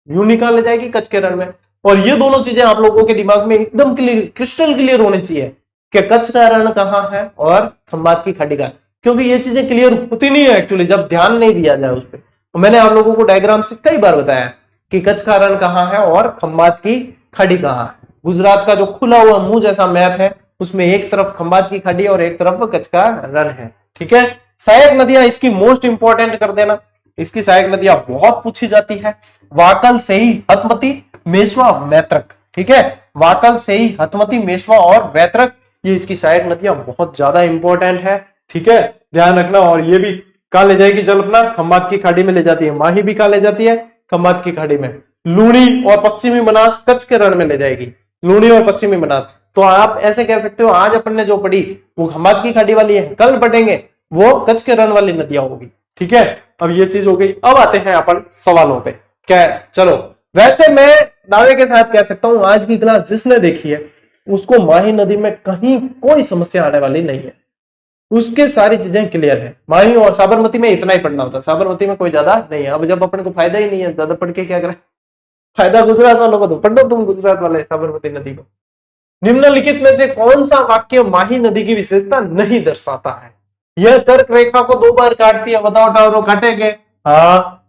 यूं कहां ले जाएगी, कच्छ के रण में। और ये दोनों चीजें आप लोगों के दिमाग में एकदम क्लियर, क्रिस्टल क्लियर होनी चाहिए कि कच्छ का रण कहां है और खम्बात की खाड़ी का, क्योंकि ये चीजें क्लियर होती नहीं है एक्चुअली जब ध्यान नहीं दिया जाए उस पर। तो मैंने आप लोगों को डायग्राम से कई बार बताया कि कच्छ का रण कहां है और खम्बात की खाड़ी कहां है। गुजरात का जो खुला हुआ मुंह जैसा मैप है, उसमें एक तरफ खम्बात की खाड़ी और एक तरफ कच्छ का रण है। ठीक है, सहायक नदियां इसकी मोस्ट इंपॉर्टेंट कर देना, इसकी सहायक नदियां बहुत पूछी जाती है। वाकल, सही, हथमती, मेश्वा, मैत्रक। ठीक है, वाकल, सही, हथमती, मेश्वा और वैत्रक, ये इसकी सहायक नदियां बहुत ज्यादा इंपॉर्टेंट है। ठीक है, ध्यान रखना। और ये भी कहां ले जाएगी जल अपना, खंबात की खाड़ी में ले जाती है। माही भी कहां ले जाती है, खंबात की खाड़ी में। लूणी और पश्चिमी बनास कच्छ के रण में ले जाएगी, लूणी और पश्चिमी बनास। तो आप ऐसे कह सकते हो आज अपन ने जो पढ़ी वो खंबात की खाड़ी वाली है, कल पढ़ेंगे वो कच्छ के रण वाली नदियां होगी। ठीक है, अब ये चीज हो गई। अब आते हैं अपन सवालों पे। क्या, चलो, वैसे मैं दावे के साथ कह सकता हूं आज की क्लास जिसने देखी है उसको माही नदी में कहीं कोई समस्या आने वाली नहीं है, उसके सारी चीजें क्लियर है। माही और साबरमती में इतना ही पढ़ना होता है, साबरमती में कोई ज्यादा नहीं है। अब जब अपन को फायदा ही नहीं है, ज्यादा पढ़ के क्या करें, फायदा गुजरात वालों को तो पढ़ो तुम, गुजरात वाले साबरमती नदी को। निम्नलिखित में से कौन सा वाक्य माही नदी की विशेषता नहीं दर्शाता है? यह कर्क रेखा को 2 बार काटती है, बताओ टावरों, काटेंगे? हाँ।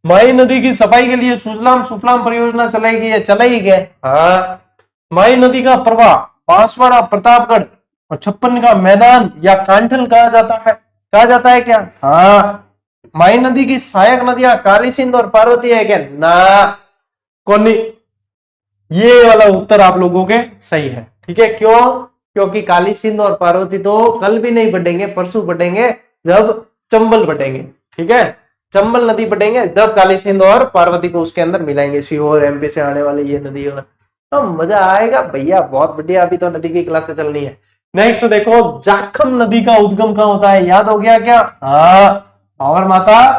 माही नदी की सफाई के लिए सुजलाम सुफलाम परियोजना चलाएगी, या चलाई है? हाँ। माही नदी का प्रवाह बांसवाड़ा, प्रतापगढ़ और छप्पन का मैदान या कांठल कहा जाता है, कहा जाता है क्या? हाँ। माही नदी की सहायक नदियां काली सिंध और पार्वती है क्या? ना, कौन नहीं। ये वाला उत्तर आप लोगों के सही है। ठीक है, क्यों? क्योंकि काली सिंध और पार्वती तो कल भी नहीं बढ़ेंगे, परसों बढ़ेंगे जब चंबल बढ़ेंगे। ठीक है, चंबल नदी बढ़ेंगे जब काली सिंध और पार्वती को उसके अंदर मिलाएंगे, सीहोर एमपी से आने वाली ये नदी और तो मजा आएगा भैया, बहुत बढ़िया। अभी तो नदी की क्लासें चलनी है। नेक्स्ट देखो, जाखम नदी का उद्गम कहां होता है, याद हो गया क्या? हाँ, और माता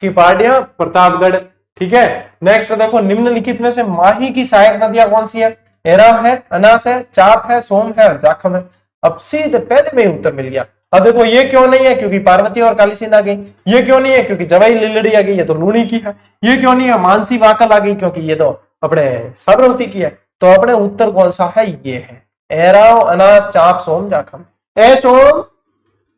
की पहाड़ियां, प्रतापगढ़। ठीक है, नेक्स्ट देखो, निम्नलिखित में से माही की सहायक नदियां कौन सी है? एराव है, अनास है, चाप है, सोम है और जाखम है। अब सीधे पहले में ही उत्तर मिल गया। अब देखो ये क्यों नहीं है, क्योंकि पार्वती और काली सिंध आ गई। ये क्यों नहीं है, क्योंकि जवाई लिलड़ी आ गई, ये तो लूणी की है। ये क्यों नहीं है, मानसी वाकल आ गई, क्योंकि ये तो अपने साबरमती की है। तो अपने उत्तर कौन सा है? ये है एराव, अनास, चाप, सोम, जाखम। ए सोम,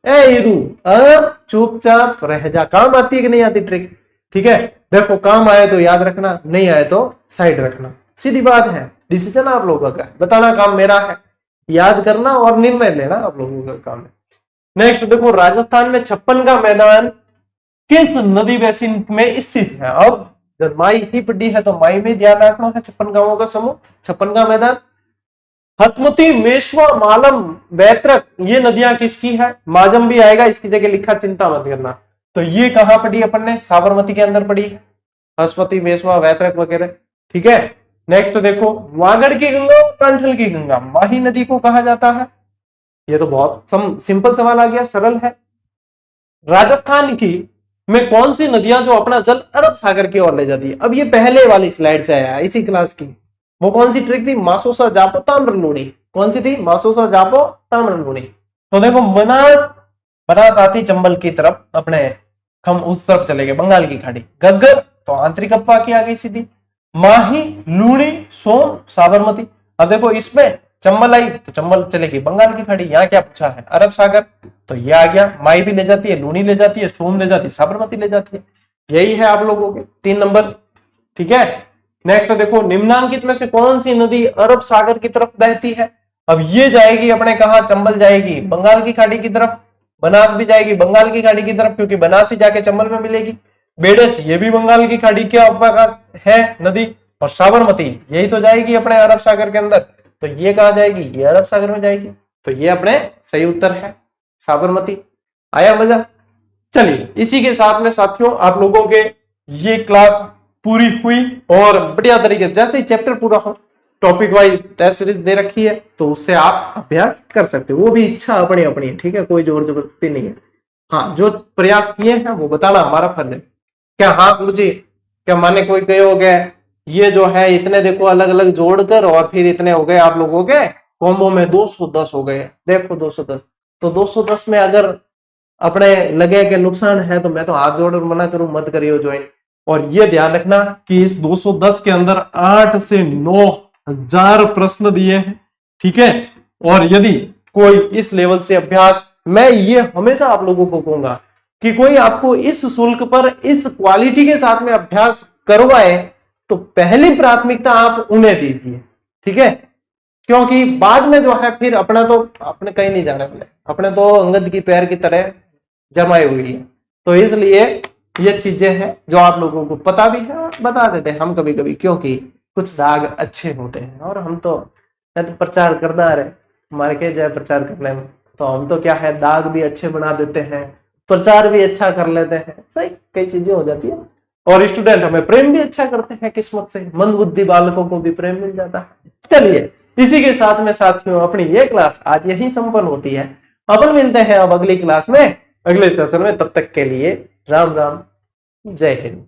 ए इरू, अब चुपचाप रह जा। काम आती है कि नहीं आती ट्रिक? ठीक है, देखो काम आए तो याद रखना, नहीं आए तो साइड रखना, सीधी बात है। डिसीजन आप लोगों का, बताना काम मेरा है, याद करना और निर्णय लेना आप लोगों का काम है। नेक्स्ट देखो, राजस्थान में छप्पन का मैदान किस नदी बेसिन में स्थित है? अब जब माई ही पड़ी है तो माई में ध्यान रखना है, छप्पन गांवों का समूह, छप्पन का मैदान। हथमती, मेश्वा, मालम, वैत्रक, ये नदियां किसकी है? माजम भी आएगा इसकी जगह लिखा, चिंता मत करना। तो ये कहां पड़ी अपन ने? साबरमती के अंदर पड़ी है, हस्पति, मेश्वा, वैत्रक वगैरह। ठीक है, नेक्स्ट देखो, वागड़ की गंगा और कांठल की गंगा माही नदी को कहा जाता है। ये तो बहुत सिंपल सवाल आ गया, सरल है। राजस्थान की में कौन सी नदियां जो अपना जल अरब सागर की ओर ले जाती है? अब ये पहले वाली स्लाइड से आया इसी क्लास की। वो कौन सी ट्रिक थी? मासोसा जापो ताम्रलूणी। कौन सी थी? मासोसा जापो ताम्रलूणी। तो देखो, बनास आती चंबल की तरफ, अपने हम उस तरफ चले गए, बंगाल की खाड़ी। गग्गर तो आंतरिक अफवाह की आ गई सीधी। माही, लूणी, सोम, साबरमती। अब देखो इसमें चंबल आई तो चंबल चलेगी बंगाल की खाड़ी। यहाँ क्या पूछा है? अरब सागर। तो ये आ गया, माई भी ले जाती है, लूणी ले जाती है, सोम ले जाती है, साबरमती ले जाती है। यही है आप लोगों के 3 नंबर। ठीक है, नेक्स्ट देखो, निम्नांकित में से कौन सी नदी अरब सागर की तरफ बहती है? अब ये जाएगी अपने कहा? चंबल जाएगी बंगाल की खाड़ी की तरफ, बनास भी जाएगी बंगाल की खाड़ी की तरफ, क्योंकि बनास ही जाके चंबल में मिलेगी। बेडच ये भी बंगाल की खाड़ी के अवकाश है नदी, और साबरमती यही तो जाएगी अपने अरब सागर के अंदर। तो ये कहा जाएगी? ये अरब सागर में जाएगी। तो ये अपने सही उत्तर है, साबरमती। आया मजा? चलिए, इसी के साथ में साथियों आप लोगों के ये क्लास पूरी हुई, और बढ़िया तरीके से जैसे ही चैप्टर पूरा हो, टॉपिक वाइज टेस्ट सीरीज दे रखी है तो उससे आप अभ्यास कर सकते हो। वो भी इच्छा अपनी अपनी है, ठीक है, कोई जोर जबरदस्ती नहीं है। हाँ, जो प्रयास किए हैं वो बताना हमारा फर्ज है। क्या हाँ गुरुजी, क्या माने कोई कहे हो गए ये जो है इतने देखो अलग अलग जोड़कर और फिर इतने हो गए आप लोगों के कॉम्बो में 210 हो गए। देखो 210, तो 210 में अगर अपने लगे के नुकसान है तो मैं तो हाथ जोड़कर मना करूं, मत करियो ज्वाइन। और ये ध्यान रखना कि इस 210 के अंदर 8 से 9,000 प्रश्न दिए हैं। ठीक है, और यदि कोई इस लेवल से अभ्यास, मैं ये हमेशा आप लोगों को कहूंगा कि कोई आपको इस शुल्क पर इस क्वालिटी के साथ में अभ्यास करवाए तो पहली प्राथमिकता आप उन्हें दीजिए। ठीक है, क्योंकि बाद में जो है फिर अपना तो अपने कहीं नहीं जाने वाले, अपने तो अंगद की पैर की तरह जमाई हुई है। तो इसलिए ये चीजें हैं जो आप लोगों को पता भी है और बता देते हैं हम कभी कभी, क्योंकि कुछ दाग अच्छे होते हैं और हम तो प्रचार करना रहे, हमारे के जाए प्रचार करने में, तो हम तो क्या है दाग भी अच्छे बना देते हैं, प्रचार भी अच्छा कर लेते हैं, सही कई चीजें हो जाती है। और स्टूडेंट हमें प्रेम भी अच्छा करते हैं, किस्मत से मंदबुद्धि बालकों को भी प्रेम मिल जाता है। चलिए इसी के साथ में साथियों अपनी ये क्लास आज यही संपन्न होती है। अपन मिलते हैं अब अगली क्लास में, अगले सेशन में। तब तक के लिए राम राम, जय हिंद।